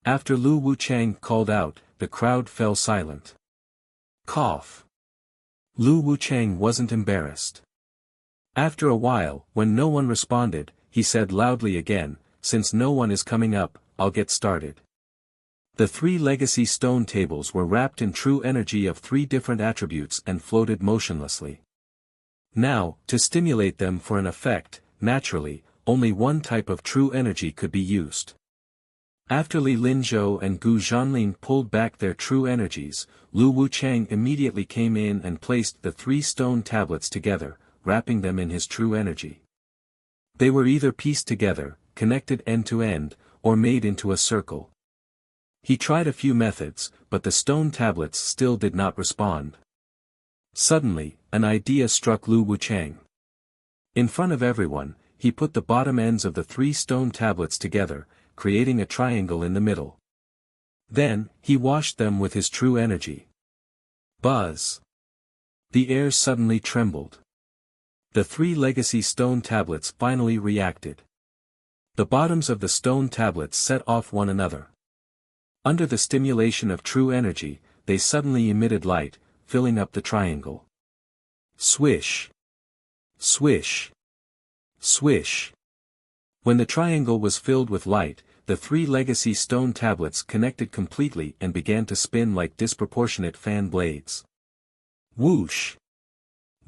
After Lu Wuchang called out, the crowd fell silent. Cough. Lu Wuchang wasn't embarrassed. After a while, when no one responded, he said loudly again, "Since no one is coming up, I'll get started." The 3 legacy stone tables were wrapped in true energy of 3 different attributes and floated motionlessly. Now, to stimulate them for an effect, naturally, only one type of true energy could be used. After Li Linzhou and Gu Zhanlin pulled back their true energies, Lu Wuchang immediately came in and placed the 3 stone tablets together, wrapping them in his true energy. They were either pieced together, connected end to end, or made into a circle. He tried a few methods, but the stone tablets still did not respond. Suddenly, an idea struck Lu Wuchang. In front of everyone, he put the bottom ends of the 3 stone tablets together, creating a triangle in the middle. Then, he washed them with his true energy. Buzz! The air suddenly trembled. The 3 legacy stone tablets finally reacted. The bottoms of the stone tablets set off one another. Under the stimulation of true energy, they suddenly emitted light, filling up the triangle. Swish! Swish! Swish! When the triangle was filled with light, the 3 legacy stone tablets connected completely and began to spin like disproportionate fan blades. Whoosh!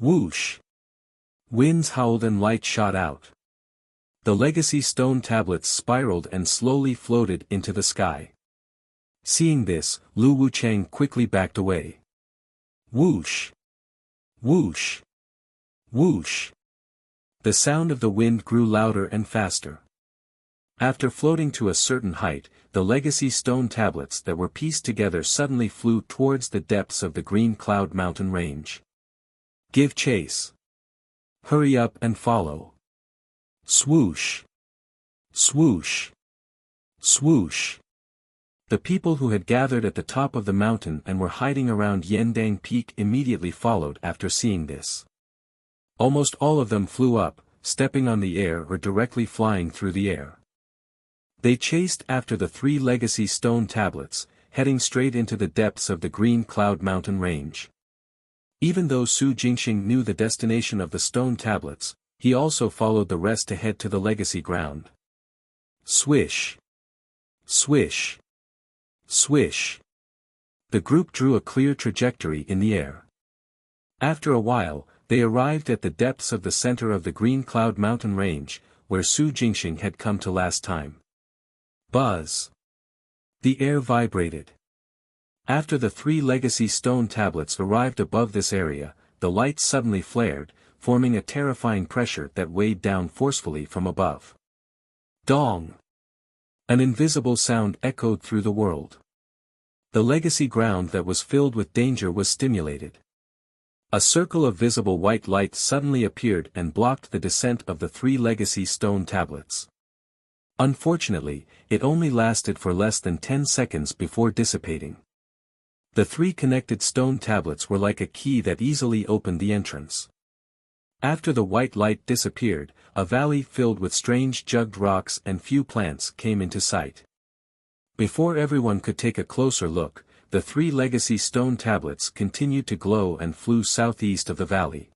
Whoosh! Winds howled and light shot out. The legacy stone tablets spiraled and slowly floated into the sky. Seeing this, Lu Wuchang quickly backed away. Whoosh! Whoosh! Whoosh! The sound of the wind grew louder and faster. After floating to a certain height, the legacy stone tablets that were pieced together suddenly flew towards the depths of the Green Cloud Mountain range. Give chase! Hurry up and follow! Swoosh! Swoosh! Swoosh! The people who had gathered at the top of the mountain and were hiding around Yendang Peak immediately followed after seeing this. Almost all of them flew up, stepping on the air or directly flying through the air. They chased after the 3 legacy stone tablets, heading straight into the depths of the Green Cloud Mountain range. Even though Su Jingxing knew the destination of the stone tablets, he also followed the rest to head to the legacy ground. Swish! Swish! Swish! The group drew a clear trajectory in the air. After a while, they arrived at the depths of the center of the Green Cloud Mountain range, where Su Jingxing had come to last time. Buzz! The air vibrated. After the 3 legacy stone tablets arrived above this area, the lights suddenly flared, forming a terrifying pressure that weighed down forcefully from above. Dong! An invisible sound echoed through the world. The legacy ground that was filled with danger was stimulated. A circle of visible white light suddenly appeared and blocked the descent of the 3 legacy stone tablets. Unfortunately, it only lasted for less than 10 seconds before dissipating. The 3 connected stone tablets were like a key that easily opened the entrance. After the white light disappeared, a valley filled with strange jugged rocks and few plants came into sight. Before everyone could take a closer look, the 3 legacy stone tablets continued to glow and flew southeast of the valley.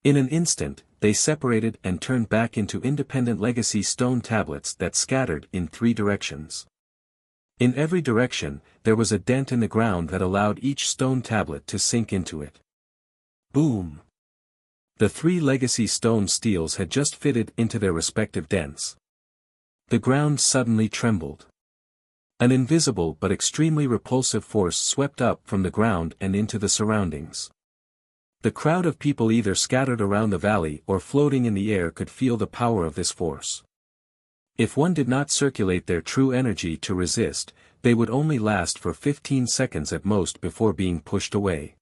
In an instant, they separated and turned back into independent legacy stone tablets that scattered in 3 directions. In every direction, there was a dent in the ground that allowed each stone tablet to sink into it. Boom! The 3 legacy stone steels had just fitted into their respective dents. The ground suddenly trembled. An invisible but extremely repulsive force swept up from the ground and into the surroundings. The crowd of people either scattered around the valley or floating in the air could feel the power of this force. If one did not circulate their true energy to resist, they would only last for 15 seconds at most before being pushed away.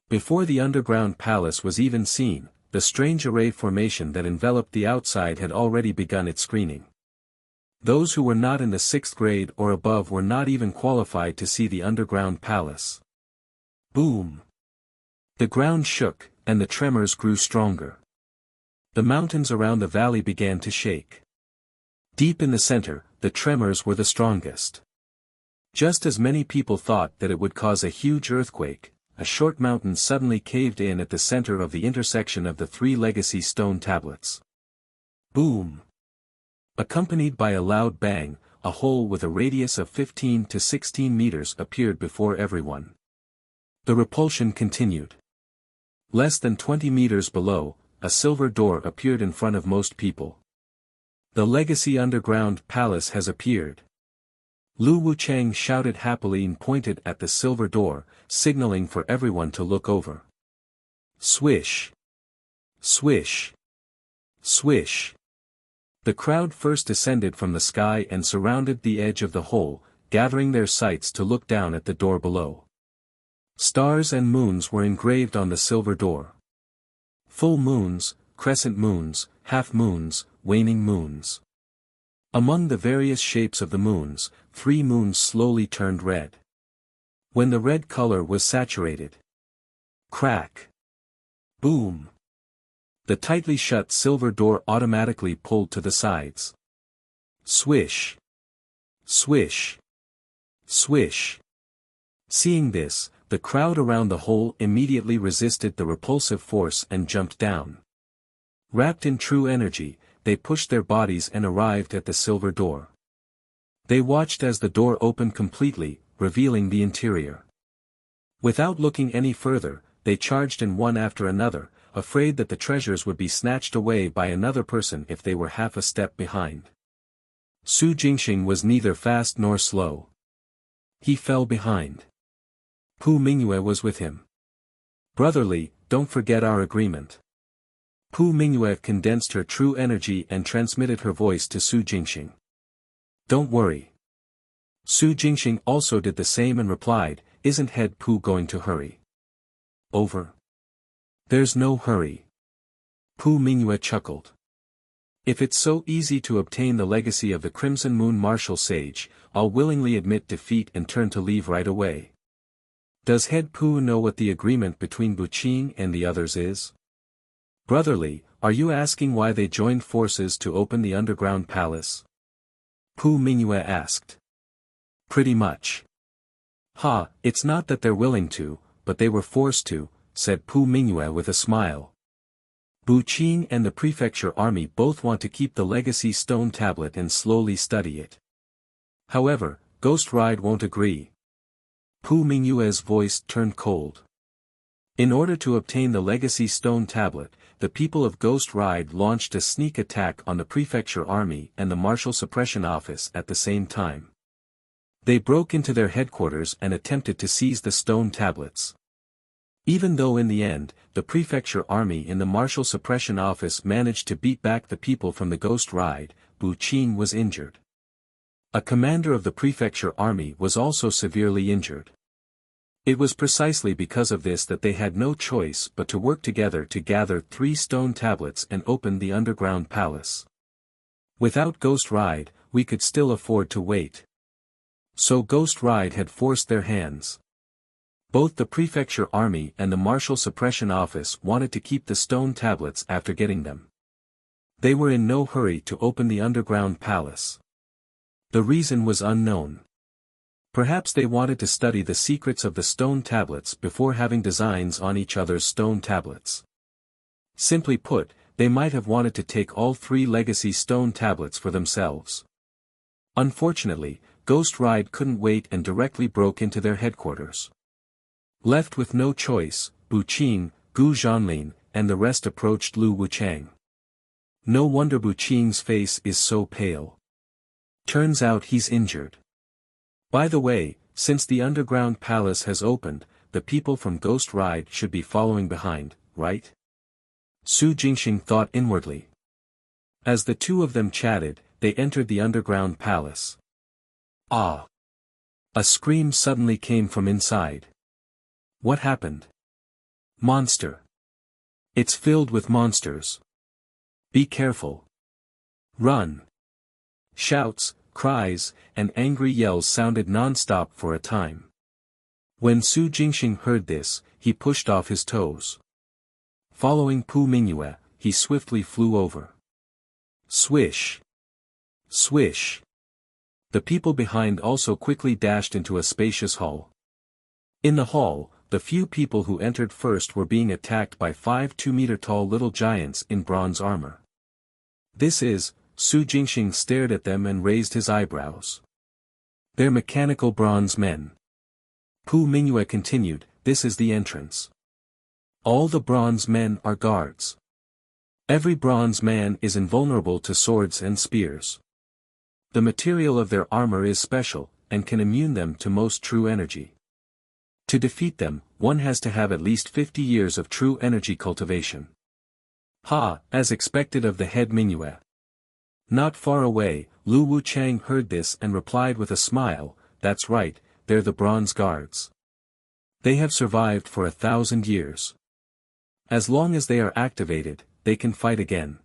Before the underground palace was even seen, the strange array formation that enveloped the outside had already begun its screening. Those who were not in the 6th grade or above were not even qualified to see the underground palace. Boom! The ground shook, and the tremors grew stronger. The mountains around the valley began to shake. Deep in the center, the tremors were the strongest. Just as many people thought that it would cause a huge earthquake, a short mountain suddenly caved in at the center of the intersection of the 3 legacy stone tablets. Boom! Accompanied by a loud bang, a hole with a radius of 15 to 16 meters appeared before everyone. The repulsion continued. Less than 20 meters below, a silver door appeared in front of most people. The legacy underground palace has appeared. Lu Wuchang shouted happily and pointed at the silver door, signaling for everyone to look over. Swish! Swish! Swish! The crowd first descended from the sky and surrounded the edge of the hole, gathering their sights to look down at the door below. Stars and moons were engraved on the silver door. Full moons, crescent moons, half moons, waning moons. Among the various shapes of the moons, 3 moons slowly turned red. When the red color was saturated. Crack! Boom! The tightly shut silver door automatically pulled to the sides. Swish! Swish! Swish! Seeing this, the crowd around the hole immediately resisted the repulsive force and jumped down. Wrapped in true energy, they pushed their bodies and arrived at the silver door. They watched as the door opened completely, revealing the interior. Without looking any further, they charged in one after another, afraid that the treasures would be snatched away by another person if they were half a step behind. Su Jingxing was neither fast nor slow. He fell behind. Pu Mingyue was with him. Brotherly, don't forget our agreement. Pu Mingyue condensed her true energy and transmitted her voice to Su Jingxing. Don't worry. Su Jingxing also did the same and replied, isn't head Pu going to hurry? Over. There's no hurry. Pu Mingyue chuckled. If it's so easy to obtain the legacy of the Crimson Moon Martial Sage, I'll willingly admit defeat and turn to leave right away. Does head Pu know what the agreement between Buqing and the others is? Brotherly, are you asking why they joined forces to open the underground palace? Pu Mingyue asked. Pretty much. Ha, it's not that they're willing to, but they were forced to, said Pu Mingyue with a smile. Buqing and the prefecture army both want to keep the legacy stone tablet and slowly study it. However, Ghost Ride won't agree. Pu Mingyue's voice turned cold. In order to obtain the legacy stone tablet, the people of Ghost Ride launched a sneak attack on the prefecture army and the martial suppression office at the same time. They broke into their headquarters and attempted to seize the stone tablets. Even though in the end, the prefecture army in the martial suppression office managed to beat back the people from the Ghost Ride, Bu Qin was injured. A commander of the prefecture army was also severely injured. It was precisely because of this that they had no choice but to work together to gather 3 stone tablets and open the underground palace. Without Ghost Ride, we could still afford to wait. So Ghost Ride had forced their hands. Both the prefecture army and the martial suppression office wanted to keep the stone tablets after getting them. They were in no hurry to open the underground palace. The reason was unknown. Perhaps they wanted to study the secrets of the stone tablets before having designs on each other's stone tablets. Simply put, they might have wanted to take all 3 legacy stone tablets for themselves. Unfortunately, Ghost Ride couldn't wait and directly broke into their headquarters. Left with no choice, Bu Qing, Gu Zhanlin, and the rest approached Lu Wuchang. No wonder Bu Qing's face is so pale. Turns out he's injured. By the way, since the underground palace has opened, the people from Ghost Ride should be following behind, right? Su Jingxing thought inwardly. As the 2 of them chatted, they entered the underground palace. Ah! A scream suddenly came from inside. What happened? Monster. It's filled with monsters. Be careful. Run. Shouts, cries, and angry yells sounded non-stop for a time. When Su Jingxing heard this, he pushed off his toes. Following Pu Mingyue, he swiftly flew over. Swish. Swish. The people behind also quickly dashed into a spacious hall. In the hall, the few people who entered first were being attacked by 5 2-meter-tall little giants in bronze armor. This is, Su Jingxing stared at them and raised his eyebrows. They're mechanical bronze men. Pu Mingyue continued, this is the entrance. All the bronze men are guards. Every bronze man is invulnerable to swords and spears. The material of their armor is special, and can immune them to most true energy. To defeat them, one has to have at least 50 years of true energy cultivation. Ha, as expected of the head Mingyue. Not far away, Lu Wuchang heard this and replied with a smile, that's right, they're the bronze guards. They have survived for 1,000 years. As long as they are activated, they can fight again.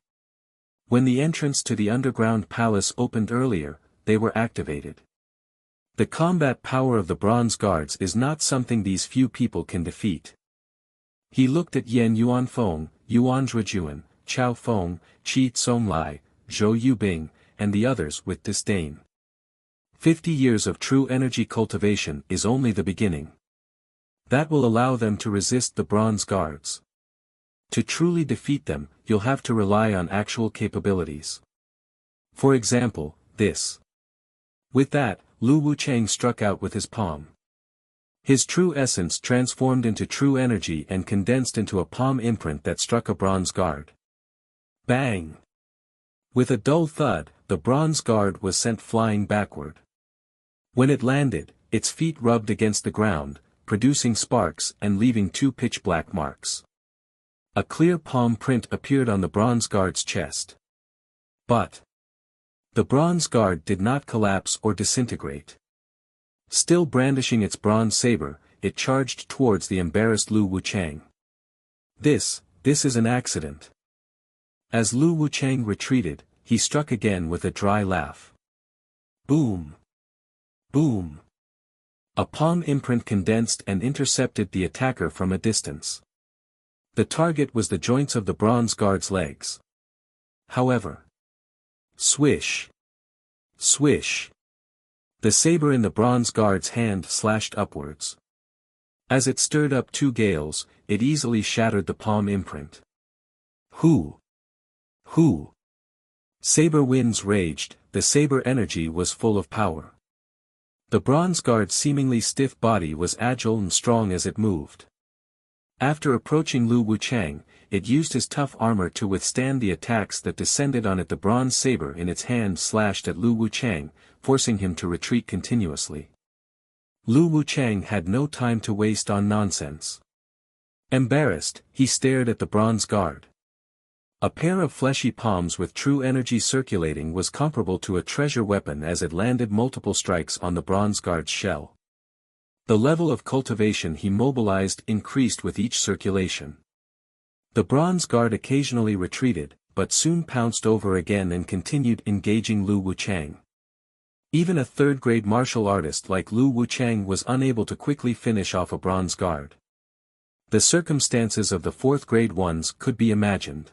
When the entrance to the underground palace opened earlier, they were activated. The combat power of the bronze guards is not something these few people can defeat. He looked at Yan Yuanfeng, Yuan Zhujuan, Chao Feng, Qi Tsonglai, Zhou Yubing, and the others with disdain. 50 years of true energy cultivation is only the beginning. That will allow them to resist the bronze guards. To truly defeat them, you'll have to rely on actual capabilities. For example, this. With that, Lu Wuchang struck out with his palm. His true essence transformed into true energy and condensed into a palm imprint that struck a bronze guard. Bang! With a dull thud, the bronze guard was sent flying backward. When it landed, its feet rubbed against the ground, producing sparks and leaving 2 pitch-black marks. A clear palm print appeared on the bronze guard's chest. But the bronze guard did not collapse or disintegrate. Still brandishing its bronze saber, it charged towards the embarrassed Lu Wuchang. This is an accident. As Lu Wuchang retreated, he struck again with a dry laugh. Boom! Boom! A palm imprint condensed and intercepted the attacker from a distance. The target was the joints of the bronze guard's legs. However, swish! Swish! The saber in the bronze guard's hand slashed upwards. As it stirred up 2 gales, it easily shattered the palm imprint. Hoo! Hoo! Saber winds raged, the saber energy was full of power. The bronze guard's seemingly stiff body was agile and strong as it moved. After approaching Lu Wuchang, it used his tough armor to withstand the attacks that descended on it. The bronze saber in its hand slashed at Lu Wuchang, forcing him to retreat continuously. Lu Wuchang had no time to waste on nonsense. Embarrassed, he stared at the bronze guard. A pair of fleshy palms with true energy circulating was comparable to a treasure weapon as it landed multiple strikes on the bronze guard's shell. The level of cultivation he mobilized increased with each circulation. The bronze guard occasionally retreated, but soon pounced over again and continued engaging Lu Wuchang. Even a third-grade martial artist like Lu Wuchang was unable to quickly finish off a bronze guard. The circumstances of the fourth-grade ones could be imagined.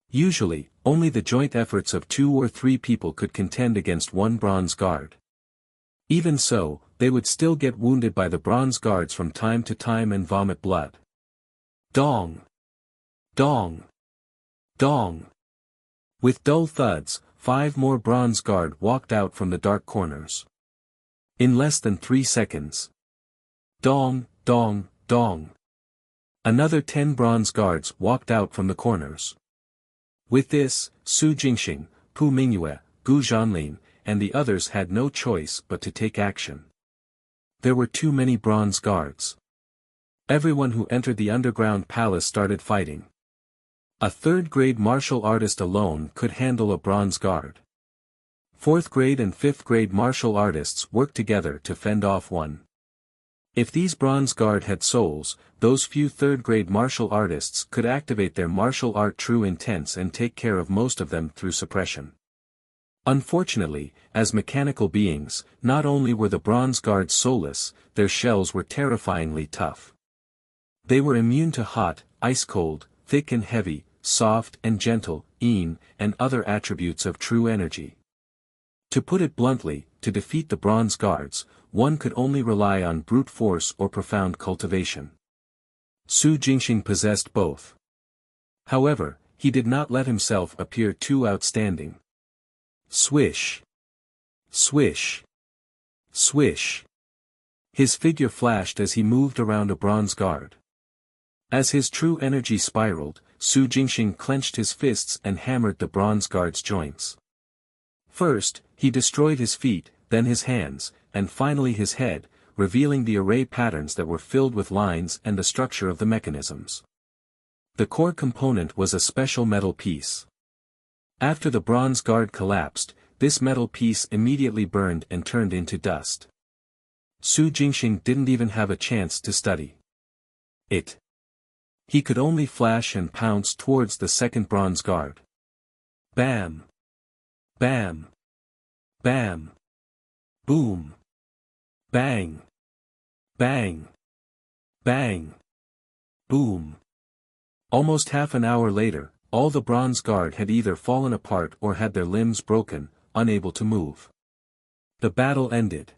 Usually, only the joint efforts of 2 or 3 people could contend against one bronze guard. Even so, they would still get wounded by the bronze guards from time to time and vomit blood. Dong! Dong! Dong! With dull thuds, 5 more bronze guard walked out from the dark corners. In less than 3 seconds. Dong, dong, dong. Another 10 bronze guards walked out from the corners. With this, Su Jingxing, Pu Mingyue, Gu Zhanlin, and the others had no choice but to take action. There were too many bronze guards. Everyone who entered the underground palace started fighting. A third-grade martial artist alone could handle a bronze guard. Fourth-grade and fifth-grade martial artists worked together to fend off one. If these bronze guard had souls, those few third-grade martial artists could activate their martial art true intents and take care of most of them through suppression. Unfortunately, as mechanical beings, not only were the bronze guards soulless, their shells were terrifyingly tough. They were immune to hot, ice-cold, thick and heavy, soft and gentle, and other attributes of true energy. To put it bluntly, to defeat the bronze guards, one could only rely on brute force or profound cultivation. Su Jingxing possessed both. However, he did not let himself appear too outstanding. Swish! Swish! Swish! His figure flashed as he moved around a bronze guard. As his true energy spiraled, Su Jingxing clenched his fists and hammered the bronze guard's joints. First, he destroyed his feet, then his hands, and finally his head, revealing the array patterns that were filled with lines and the structure of the mechanisms. The core component was a special metal piece. After the bronze guard collapsed, this metal piece immediately burned and turned into dust. Su Jingxing didn't even have a chance to study it. He could only flash and pounce towards the second bronze guard. Bam! Bam! Bam! Boom! Bang! Bang! Bang! Boom! Almost half an hour later, all the bronze guard had either fallen apart or had their limbs broken, unable to move. The battle ended.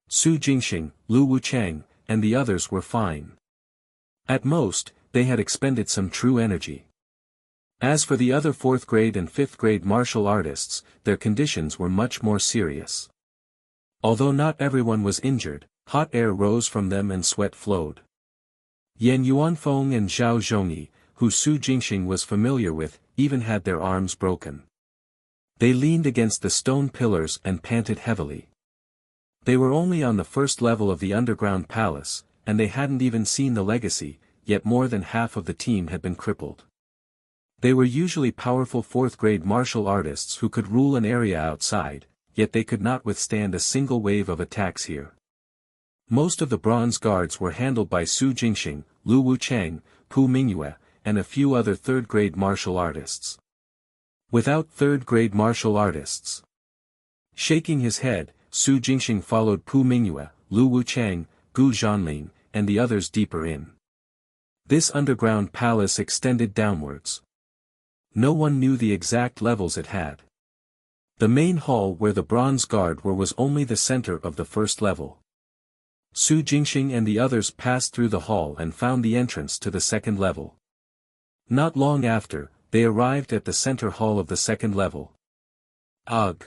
Su Jingxing, Lu Wuchang, and the others were fine. At most, they had expended some true energy. As for the other 4th grade and 5th grade martial artists, their conditions were much more serious. Although not everyone was injured, hot air rose from them and sweat flowed. Yan Yuanfeng and Zhao Zhongyi, who Su Jingxing was familiar with, even had their arms broken. They leaned against the stone pillars and panted heavily. They were only on the first level of the underground palace, and they hadn't even seen the legacy, yet more than half of the team had been crippled. They were usually powerful 4th grade martial artists who could rule an area outside, yet they could not withstand a single wave of attacks here. Most of the bronze guards were handled by Su Jingxing, Lu Wuchang, Pu Mingyue, and a few other 3rd grade martial artists. Without 3rd grade martial artists. Shaking his head, Su Jingxing followed Pu Mingyue, Lu Wuchang, Gu Zhanlin, and the others deeper in. This underground palace extended downwards. No one knew the exact levels it had. The main hall where the bronze guard were was only the center of the first level. Su Jingxing and the others passed through the hall and found the entrance to the second level. Not long after, they arrived at the center hall of the second level. Ugh!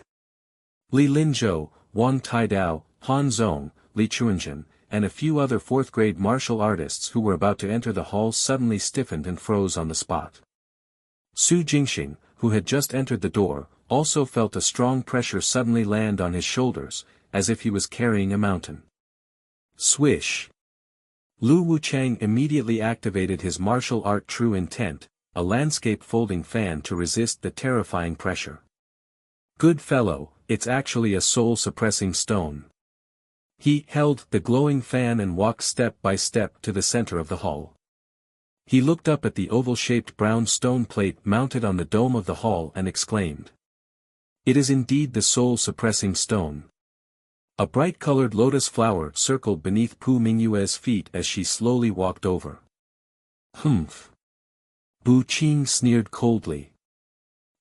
Li Linzhou, Wang Taidao, Han Zong, Li Chuanjin, and a few other 4th grade martial artists who were about to enter the hall suddenly stiffened and froze on the spot. Su Jingxing, who had just entered the door, also felt a strong pressure suddenly land on his shoulders, as if he was carrying a mountain. Swish! Lu Wuchang immediately activated his martial art true intent, a landscape folding fan to resist the terrifying pressure. Good fellow, it's actually a soul-suppressing stone. He held the glowing fan and walked step by step to the center of the hall. He looked up at the oval-shaped brown stone plate mounted on the dome of the hall and exclaimed. It is indeed the soul-suppressing stone. A bright-colored lotus flower circled beneath Pu Mingyue's feet as she slowly walked over. Humph. Bu Qing sneered coldly.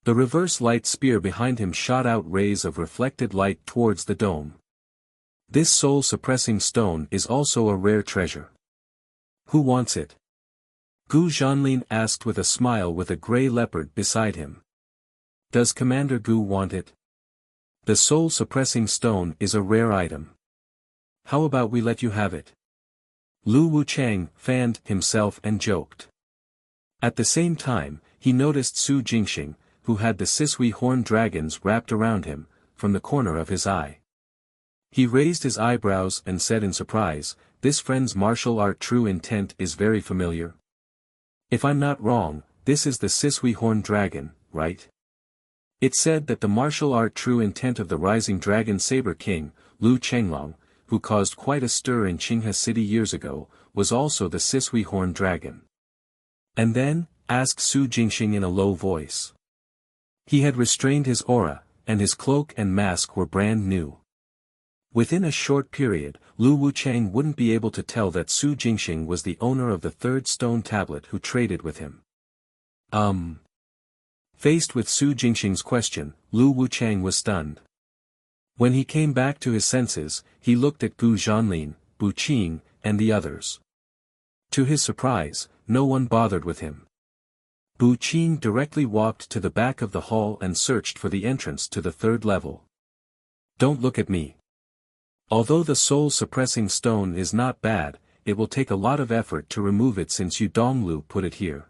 The reverse light spear behind him shot out rays of reflected light towards the dome. This soul-suppressing stone is also a rare treasure. Who wants it? Gu Zhanlin asked with a smile with a gray leopard beside him. Does Commander Gu want it? The soul-suppressing stone is a rare item. How about we let you have it? Lu Wuchang fanned himself and joked. At the same time, he noticed Su Jingxing, who had the Sisui horned dragons wrapped around him, from the corner of his eye. He raised his eyebrows and said in surprise, this friend's martial art true intent is very familiar. If I'm not wrong, this is the Sisui horned dragon, right? It said that the martial art true intent of the rising dragon saber king, Lu Chenglong, who caused quite a stir in Qinghe City years ago, was also the Sisui horned dragon. And then, asked Su Jingxing in a low voice. He had restrained his aura, and his cloak and mask were brand new. Within a short period, Lu Wuchang wouldn't be able to tell that Su Jingxing was the owner of the third stone tablet who traded with him. Faced with Su Jingxing's question, Lu Wuchang was stunned. When he came back to his senses, he looked at Gu Zhanlin, Bu Qing, and the others. To his surprise, no one bothered with him. Bu Qing directly walked to the back of the hall and searched for the entrance to the third level. Don't look at me. Although the soul-suppressing stone is not bad, it will take a lot of effort to remove it since Yu Donglu put it here.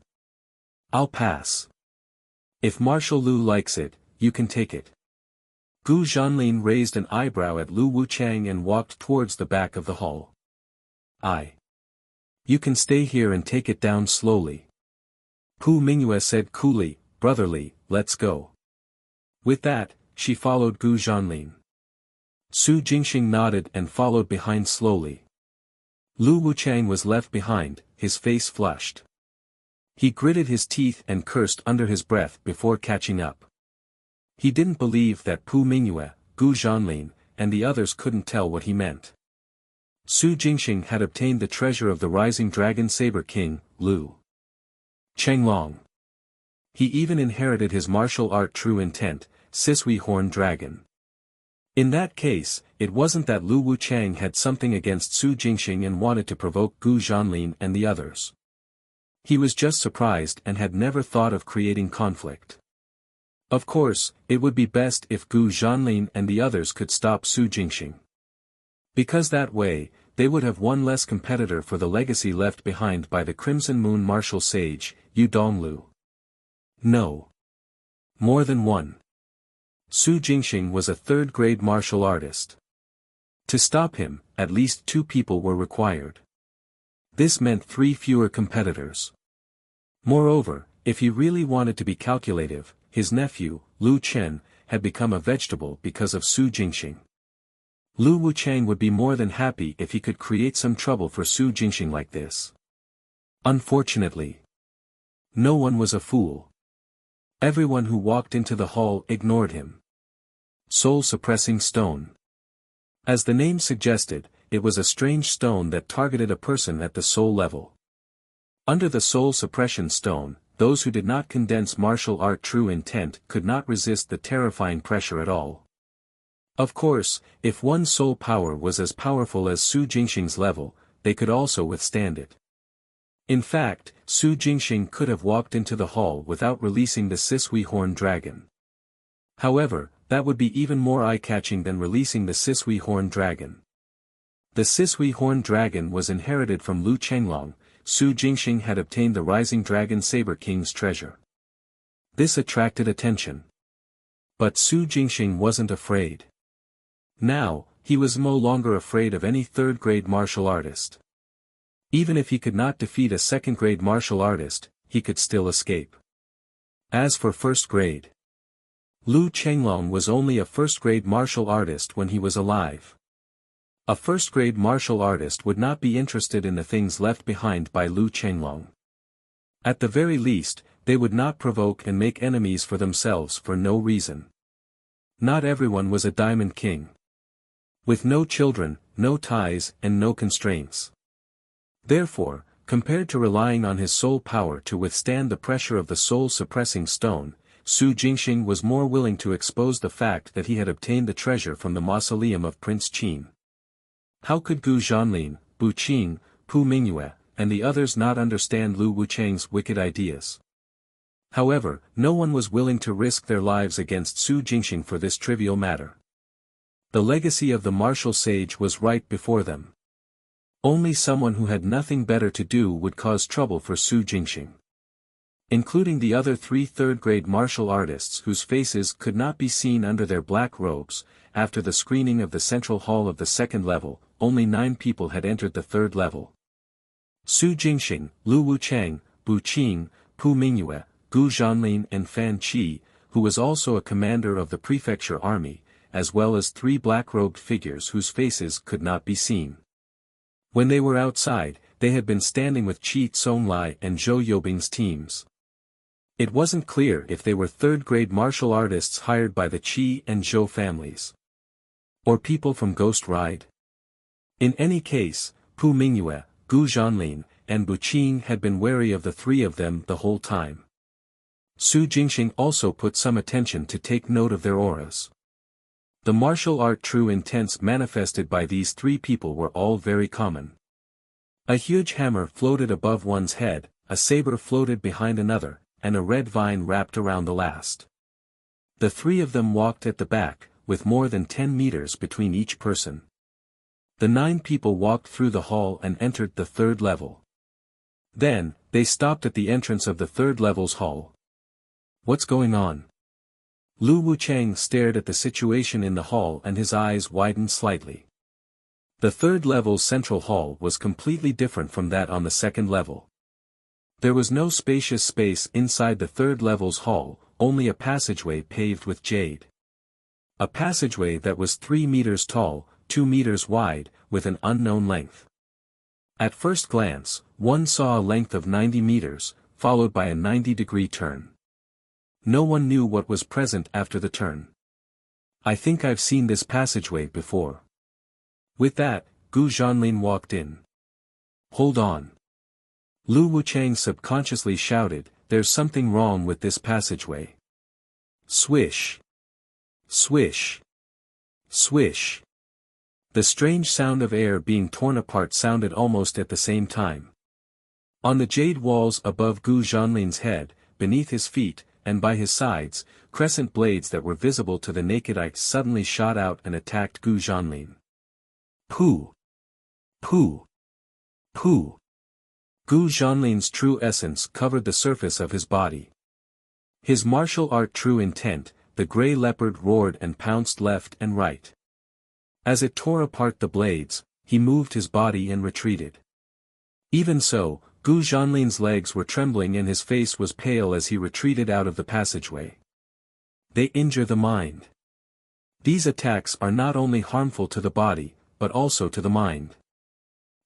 I'll pass. If Marshal Lu likes it, you can take it. Gu Zhanlin raised an eyebrow at Lu Wuchang and walked towards the back of the hall. You can stay here and take it down slowly. Pu Mingyue said coolly, brotherly, let's go. With that, she followed Gu Zhanlin. Su Jingxing nodded and followed behind slowly. Lu Wuchang was left behind, his face flushed. He gritted his teeth and cursed under his breath before catching up. He didn't believe that Pu Mingyue, Gu Zhanlin, and the others couldn't tell what he meant. Su Jingxing had obtained the treasure of the rising dragon saber king, Lu Chenglong. He even inherited his martial art true intent, Sisui horned dragon. In that case, it wasn't that Lu Wuchang had something against Su Jingxing and wanted to provoke Gu Zhanlin and the others. He was just surprised and had never thought of creating conflict. Of course, it would be best if Gu Zhanlin and the others could stop Su Jingxing. Because that way, they would have one less competitor for the legacy left behind by the Crimson Moon martial sage, Yu Donglu. No. More than one. Su Jingxing was a third-grade martial artist. To stop him, at least 2 people were required. This meant 3 fewer competitors. Moreover, if he really wanted to be calculative, his nephew, Lu Chen, had become a vegetable because of Su Jingxing. Lu Wuchang would be more than happy if he could create some trouble for Su Jingxing like this. Unfortunately, no one was a fool. Everyone who walked into the hall ignored him. Soul-suppressing stone. As the name suggested, it was a strange stone that targeted a person at the soul level. Under the soul suppression stone, those who did not condense martial art true intent could not resist the terrifying pressure at all. Of course, if one's soul power was as powerful as Su Jingxing's level, they could also withstand it. In fact, Su Jingxing could have walked into the hall without releasing the Sisui horned dragon. However, that would be even more eye-catching than releasing the Sisui horned dragon. The Sisui horned dragon was inherited from Lu Chenglong. Su Jingxing had obtained the rising dragon saber king's treasure. This attracted attention. But Su Jingxing wasn't afraid. Now, he was no longer afraid of any third-grade martial artist. Even if he could not defeat a second-grade martial artist, he could still escape. As for first grade, Lu Chenglong was only a first-grade martial artist when he was alive. A first-grade martial artist would not be interested in the things left behind by Lu Chenglong. At the very least, they would not provoke and make enemies for themselves for no reason. Not everyone was a Diamond King. With no children, no ties, and no constraints. Therefore, compared to relying on his soul power to withstand the pressure of the soul-suppressing stone, Su Jingxing was more willing to expose the fact that he had obtained the treasure from the mausoleum of Prince Qin. How could Gu Zhanlin, Bu Qing, Pu Mingyue, and the others not understand Lu Wuchang's wicked ideas? However, no one was willing to risk their lives against Su Jingxing for this trivial matter. The legacy of the martial sage was right before them. Only someone who had nothing better to do would cause trouble for Su Jingxing. Including the other 3 third-grade martial artists whose faces could not be seen under their black robes, after the screening of the central hall of the second level, only 9 people had entered the third level. Su Jingxing, Lu Wuchang, Bu Qing, Pu Mingyue, Gu Zhanlin and Fan Qi, who was also a commander of the prefecture army, as well as 3 black-robed figures whose faces could not be seen. When they were outside, they had been standing with Qi Tsonglai and Zhou Yobing's teams. It wasn't clear if they were third-grade martial artists hired by the Qi and Zhou families. Or people from Ghost Ride. In any case, Pu Mingyue, Gu Zhanlin, and Bu Qing had been wary of the 3 of them the whole time. Su Jingxing also put some attention to take note of their auras. The martial art true intents manifested by these 3 people were all very common. A huge hammer floated above one's head, a saber floated behind another, and a red vine wrapped around the last. The 3 of them walked at the back, with more than 10 meters between each person. The 9 people walked through the hall and entered the third level. Then, they stopped at the entrance of the third level's hall. What's going on? Lu Wuchang stared at the situation in the hall and his eyes widened slightly. The third level's central hall was completely different from that on the second level. There was no spacious space inside the third level's hall, only a passageway paved with jade. A passageway that was 3 meters tall, 2 meters wide, with an unknown length. At first glance, one saw a length of 90 meters, followed by a 90-degree turn. No one knew what was present after the turn. I think I've seen this passageway before. With that, Gu Zhanlin walked in. Hold on. Lu Wuchang subconsciously shouted, there's something wrong with this passageway. Swish. Swish. Swish. The strange sound of air being torn apart sounded almost at the same time. On the jade walls above Gu Zhanlin's head, beneath his feet, and by his sides, crescent blades that were visible to the naked eye suddenly shot out and attacked Gu Zhanlin. Pooh! Pooh! Pooh! Gu Zhanlin's true essence covered the surface of his body. His martial art true intent, the grey leopard roared and pounced left and right. As it tore apart the blades, he moved his body and retreated. Even so, Gu Zhanlin's legs were trembling and his face was pale as he retreated out of the passageway. They injure the mind. These attacks are not only harmful to the body, but also to the mind.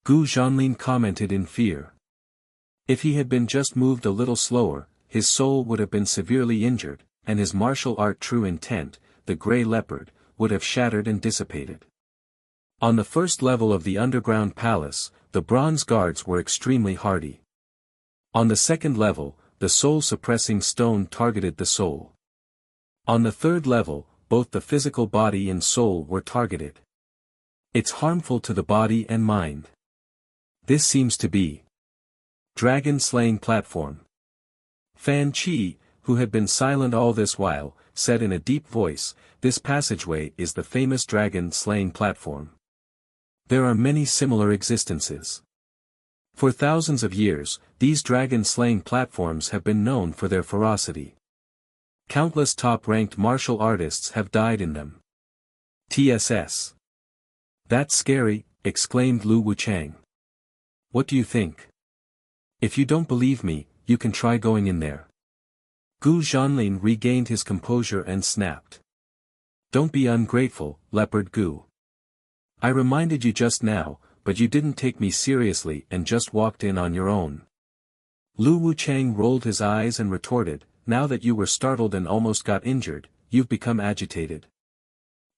Gu Zhanlin commented in fear. If he had been just moved a little slower, his soul would have been severely injured, and his martial art true intent, the grey leopard, would have shattered and dissipated. On the first level of the underground palace, the bronze guards were extremely hardy. On the second level, the soul-suppressing stone targeted the soul. On the third level, both the physical body and soul were targeted. It's harmful to the body and mind. This seems to be dragon-slaying platform. Fan Qi, who had been silent all this while, said in a deep voice, this passageway is the famous dragon-slaying platform. There are many similar existences. For thousands of years, these dragon-slaying platforms have been known for their ferocity. Countless top-ranked martial artists have died in them. TSS. That's scary, exclaimed Lu Wuchang. What do you think? If you don't believe me, you can try going in there. Gu Zhanlin regained his composure and snapped. Don't be ungrateful, Leopard Gu. I reminded you just now, but you didn't take me seriously and just walked in on your own. Lu Wuchang rolled his eyes and retorted, now that you were startled and almost got injured, you've become agitated.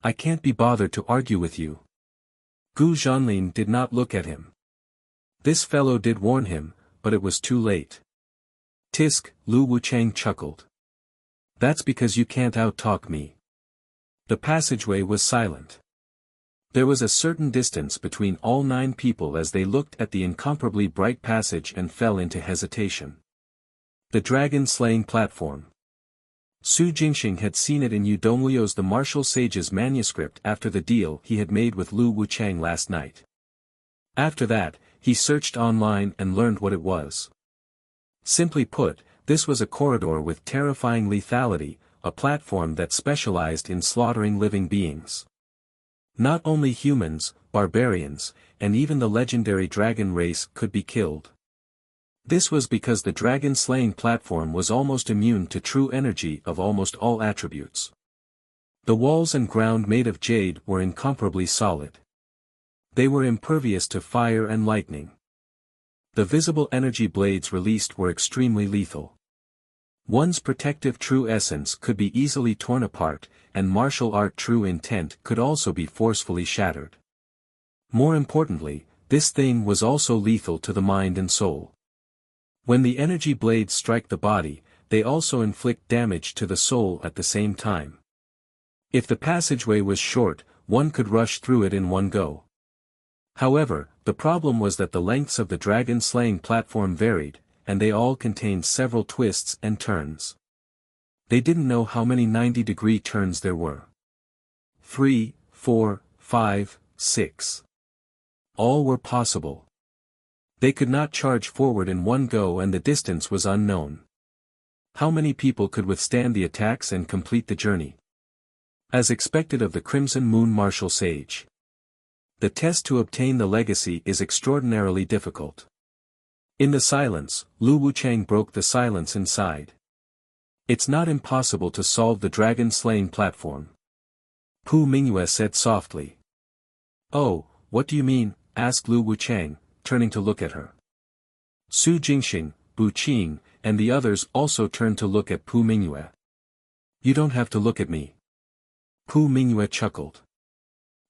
I can't be bothered to argue with you. Gu Zhanlin did not look at him. This fellow did warn him, but it was too late. Tisk, Lu Wuchang chuckled. That's because you can't out-talk me. The passageway was silent. There was a certain distance between all 9 people as they looked at the incomparably bright passage and fell into hesitation. The dragon-slaying platform. Su Jingxing had seen it in Yu Donglio's The Martial Sage's manuscript after the deal he had made with Lu Wuchang last night. After that, he searched online and learned what it was. Simply put, this was a corridor with terrifying lethality, a platform that specialized in slaughtering living beings. Not only humans, barbarians, and even the legendary dragon race could be killed. This was because the dragon-slaying platform was almost immune to true energy of almost all attributes. The walls and ground made of jade were incomparably solid. They were impervious to fire and lightning. The visible energy blades released were extremely lethal. One's protective true essence could be easily torn apart, and martial art true intent could also be forcefully shattered. More importantly, this thing was also lethal to the mind and soul. When the energy blades strike the body, they also inflict damage to the soul at the same time. If the passageway was short, one could rush through it in one go. However, the problem was that the lengths of the dragon-slaying platform varied, and they all contained several twists and turns. They didn't know how many 90-degree turns there were. 3, 4, 5, 6. All were possible. They could not charge forward in one go and the distance was unknown. How many people could withstand the attacks and complete the journey? As expected of the Crimson Moon Martial Sage. The test to obtain the legacy is extraordinarily difficult. In the silence, Lu Wuchang broke the silence inside. It's not impossible to solve the dragon-slaying platform. Pu Mingyue said softly. Oh, what do you mean? Asked Lu Wuchang, turning to look at her. Su Jingxing, Bu Qing, and the others also turned to look at Pu Mingyue. You don't have to look at me. Pu Mingyue chuckled.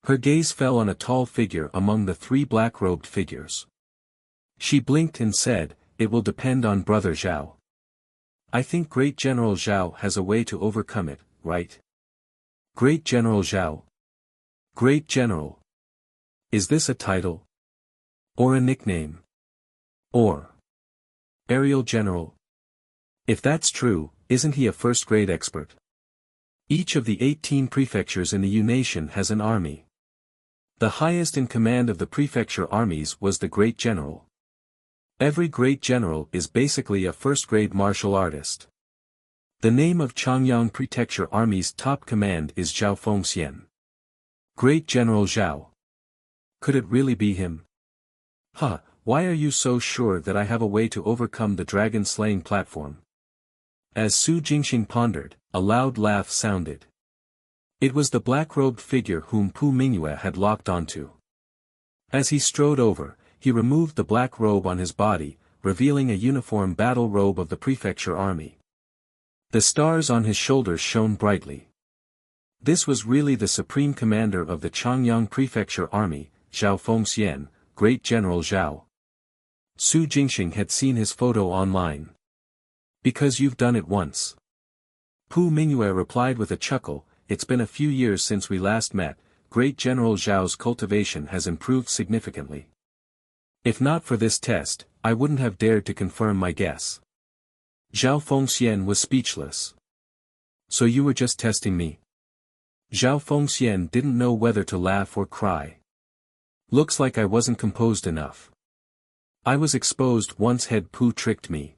Her gaze fell on a tall figure among the 3 black-robed figures. She blinked and said, it will depend on Brother Zhao. I think Great General Zhao has a way to overcome it, right? Great General Zhao. Great General. Is this a title? Or a nickname? Or Aerial General? If that's true, isn't he a first-grade expert? Each of the 18 prefectures in the Yu nation has an army. The highest in command of the prefecture armies was the Great General. Every Great General is basically a first-grade martial artist. The name of Changyang Prefecture Army's top command is Zhao Fengxian. Great General Zhao. Could it really be him? Huh, why are you so sure that I have a way to overcome the dragon-slaying platform? As Su Jingxing pondered, a loud laugh sounded. It was the black-robed figure whom Pu Mingyue had locked onto. As he strode over, he removed the black robe on his body, revealing a uniform battle robe of the prefecture army. The stars on his shoulders shone brightly. This was really the supreme commander of the Changyang Prefecture Army, Zhao Fengxian, Great General Zhao. Su Jingxing had seen his photo online. Because you've done it once. Pu Mingyue replied with a chuckle, it's been a few years since we last met, Great General Zhao's cultivation has improved significantly. If not for this test, I wouldn't have dared to confirm my guess. Zhao Fengxian was speechless. So you were just testing me? Zhao Fengxian didn't know whether to laugh or cry. Looks like I wasn't composed enough. I was exposed once Head Pu tricked me.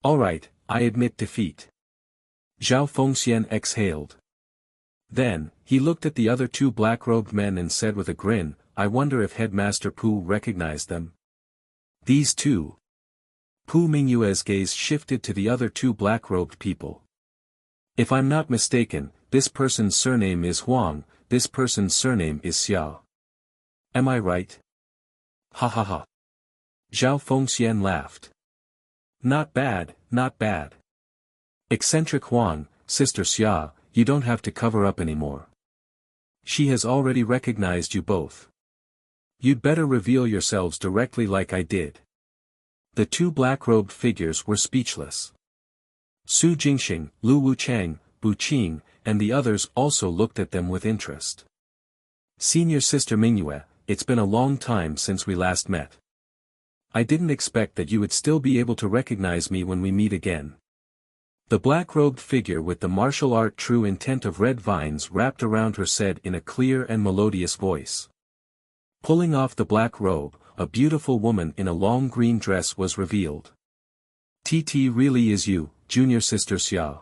Alright, I admit defeat. Zhao Fengxian exhaled. Then, he looked at the other 2 black-robed men and said with a grin, I wonder if Headmaster Pu recognized them. These 2. Pu Mingyue's gaze shifted to the other two black-robed people. If I'm not mistaken, this person's surname is Huang, this person's surname is Xia. Am I right? Ha ha ha. Zhao Fengxian laughed. Not bad, not bad. Eccentric Huang, Sister Xia, you don't have to cover up anymore. She has already recognized you both. You'd better reveal yourselves directly like I did. The two black-robed figures were speechless. Su Jingxing, Lu Wuchang, Bu Qing, and the others also looked at them with interest. Senior Sister Mingyue, it's been a long time since we last met. I didn't expect that you would still be able to recognize me when we meet again. The black-robed figure with the martial art true intent of red vines wrapped around her said in a clear and melodious voice. Pulling off the black robe, a beautiful woman in a long green dress was revealed. TT really is you, Junior Sister Xia.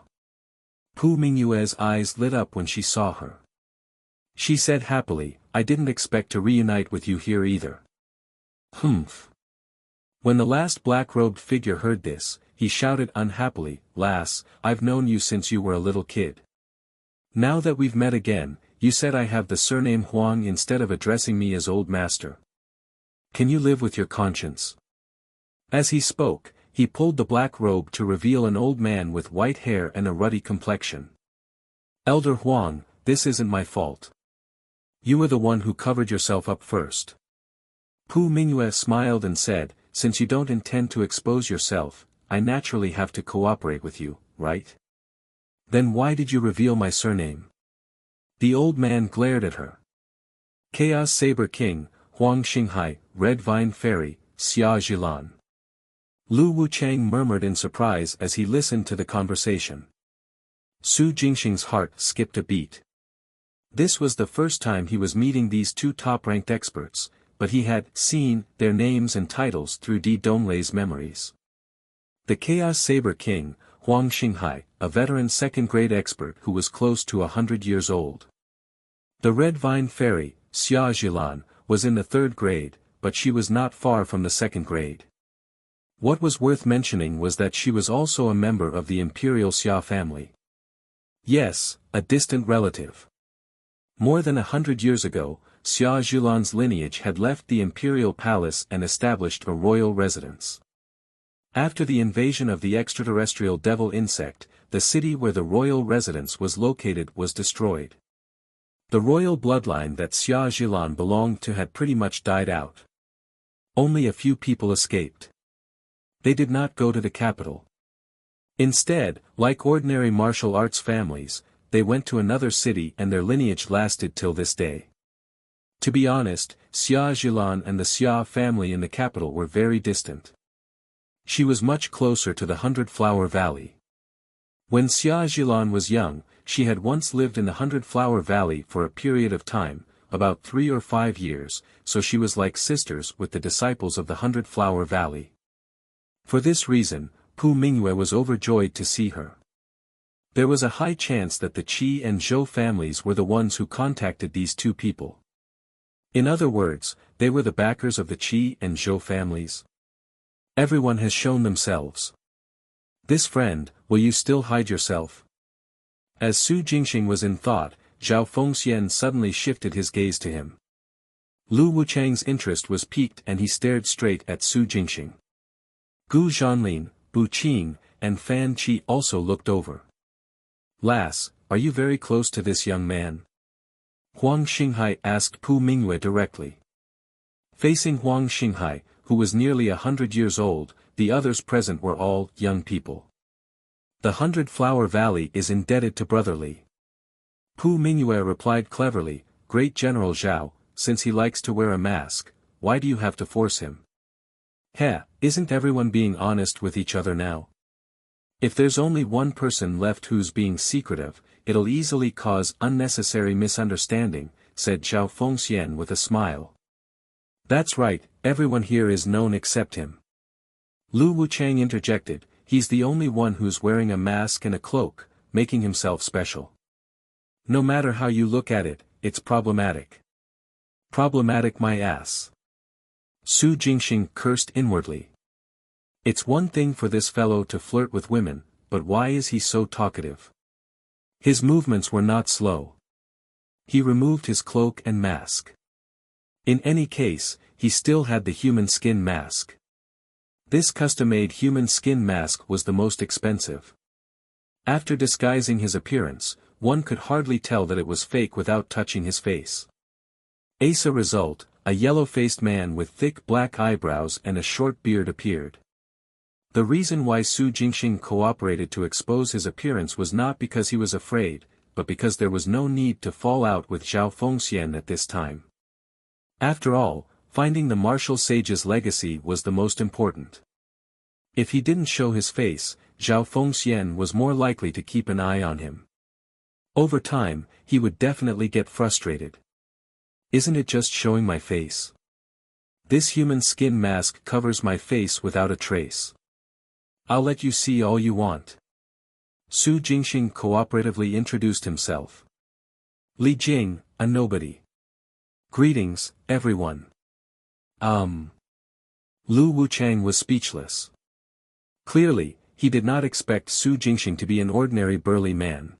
Pu Mingyue's eyes lit up when she saw her. She said happily, I didn't expect to reunite with you here either. Humph. When the last black-robed figure heard this, he shouted unhappily, Lass, I've known you since you were a little kid. Now that we've met again, you said I have the surname Huang instead of addressing me as Old Master. Can you live with your conscience? As he spoke, he pulled the black robe to reveal an old man with white hair and a ruddy complexion. Elder Huang, this isn't my fault. You were the one who covered yourself up first. Pu Mingyue smiled and said, since you don't intend to expose yourself, I naturally have to cooperate with you, right? Then why did you reveal my surname? The old man glared at her. Chaos Saber King, Huang Xinghai, Red Vine Fairy, Xia Zhilan. Lu Wuchang murmured in surprise as he listened to the conversation. Su Jingxing's heart skipped a beat. This was the first time he was meeting these two top-ranked experts, but he had seen their names and titles through Di Donglei's memories. The Chaos Saber King, Huang Xinghai, a veteran second-grade expert who was close to 100 years old. The Red Vine Fairy, Xia Zhilan, was in the 3rd grade, but she was not far from the 2nd grade. What was worth mentioning was that she was also a member of the Imperial Xia family. Yes, a distant relative. More than 100 years ago, Xia Zhilan's lineage had left the imperial palace and established a royal residence. After the invasion of the extraterrestrial devil insect, the city where the royal residence was located was destroyed. The royal bloodline that Xia Zhilan belonged to had pretty much died out. Only a few people escaped. They did not go to the capital. Instead, like ordinary martial arts families, they went to another city and their lineage lasted till this day. To be honest, Xia Zhilan and the Xia family in the capital were very distant. She was much closer to the 100-Flower Valley. When Xia Zhilan was young, she had once lived in the 100-Flower Valley for a period of time, about 3 or 5 years, so she was like sisters with the disciples of the 100-Flower Valley. For this reason, Pu Mingyue was overjoyed to see her. There was a high chance that the Qi and Zhou families were the ones who contacted these two people. In other words, they were the backers of the Qi and Zhou families. Everyone has shown themselves. This friend, will you still hide yourself? As Su Jingxing was in thought, Zhao Fengxian suddenly shifted his gaze to him. Lu Wuchang's interest was piqued and he stared straight at Su Jingxing. Gu Zhanlin, Bu Qing, and Fan Qi also looked over. Lass, are you very close to this young man? Huang Xinghai asked Pu Mingyue directly. Facing Huang Xinghai, who was nearly 100 years old, the others present were all young people. The 100-Flower Valley is indebted to Brotherly. Pu Mingyue replied cleverly, Great General Zhao, since he likes to wear a mask, why do you have to force him? Heh, isn't everyone being honest with each other now? If there's only one person left who's being secretive, it'll easily cause unnecessary misunderstanding, said Zhao Fengxian with a smile. That's right, everyone here is known except him. Lu Wuchang interjected, he's the only one who's wearing a mask and a cloak, making himself special. No matter how you look at it, it's problematic. Problematic my ass. Su Jingxing cursed inwardly. It's one thing for this fellow to flirt with women, but why is he so talkative? His movements were not slow. He removed his cloak and mask. In any case, he still had the human skin mask. This custom-made human skin mask was the most expensive. After disguising his appearance, one could hardly tell that it was fake without touching his face. As a result, a yellow-faced man with thick black eyebrows and a short beard appeared. The reason why Su Jingxing cooperated to expose his appearance was not because he was afraid, but because there was no need to fall out with Zhao Fengxian at this time. After all, finding the martial sage's legacy was the most important. If he didn't show his face, Zhao Fengxian was more likely to keep an eye on him. Over time, he would definitely get frustrated. Isn't it just showing my face? This human skin mask covers my face without a trace. I'll let you see all you want. Su Jingxing cooperatively introduced himself. Li Jing, a nobody. Greetings, everyone. Lu Wuchang was speechless. Clearly, he did not expect Su Jingxing to be an ordinary burly man.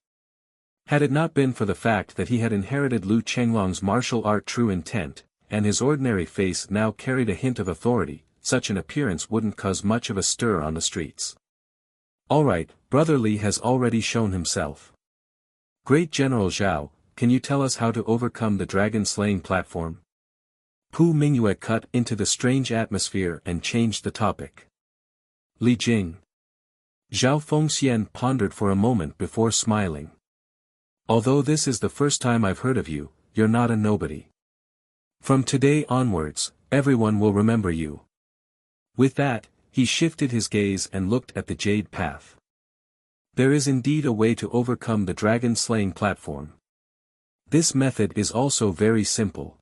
Had it not been for the fact that he had inherited Lu Chenglong's martial art true intent, and his ordinary face now carried a hint of authority, such an appearance wouldn't cause much of a stir on the streets. Alright, Brother Li has already shown himself. Great General Zhao, can you tell us how to overcome the dragon-slaying platform? Pu Mingyue cut into the strange atmosphere and changed the topic. Li Jing. Zhao Fengxian pondered for a moment before smiling. Although this is the first time I've heard of you, you're not a nobody. From today onwards, everyone will remember you. With that, he shifted his gaze and looked at the jade path. There is indeed a way to overcome the dragon-slaying platform. This method is also very simple.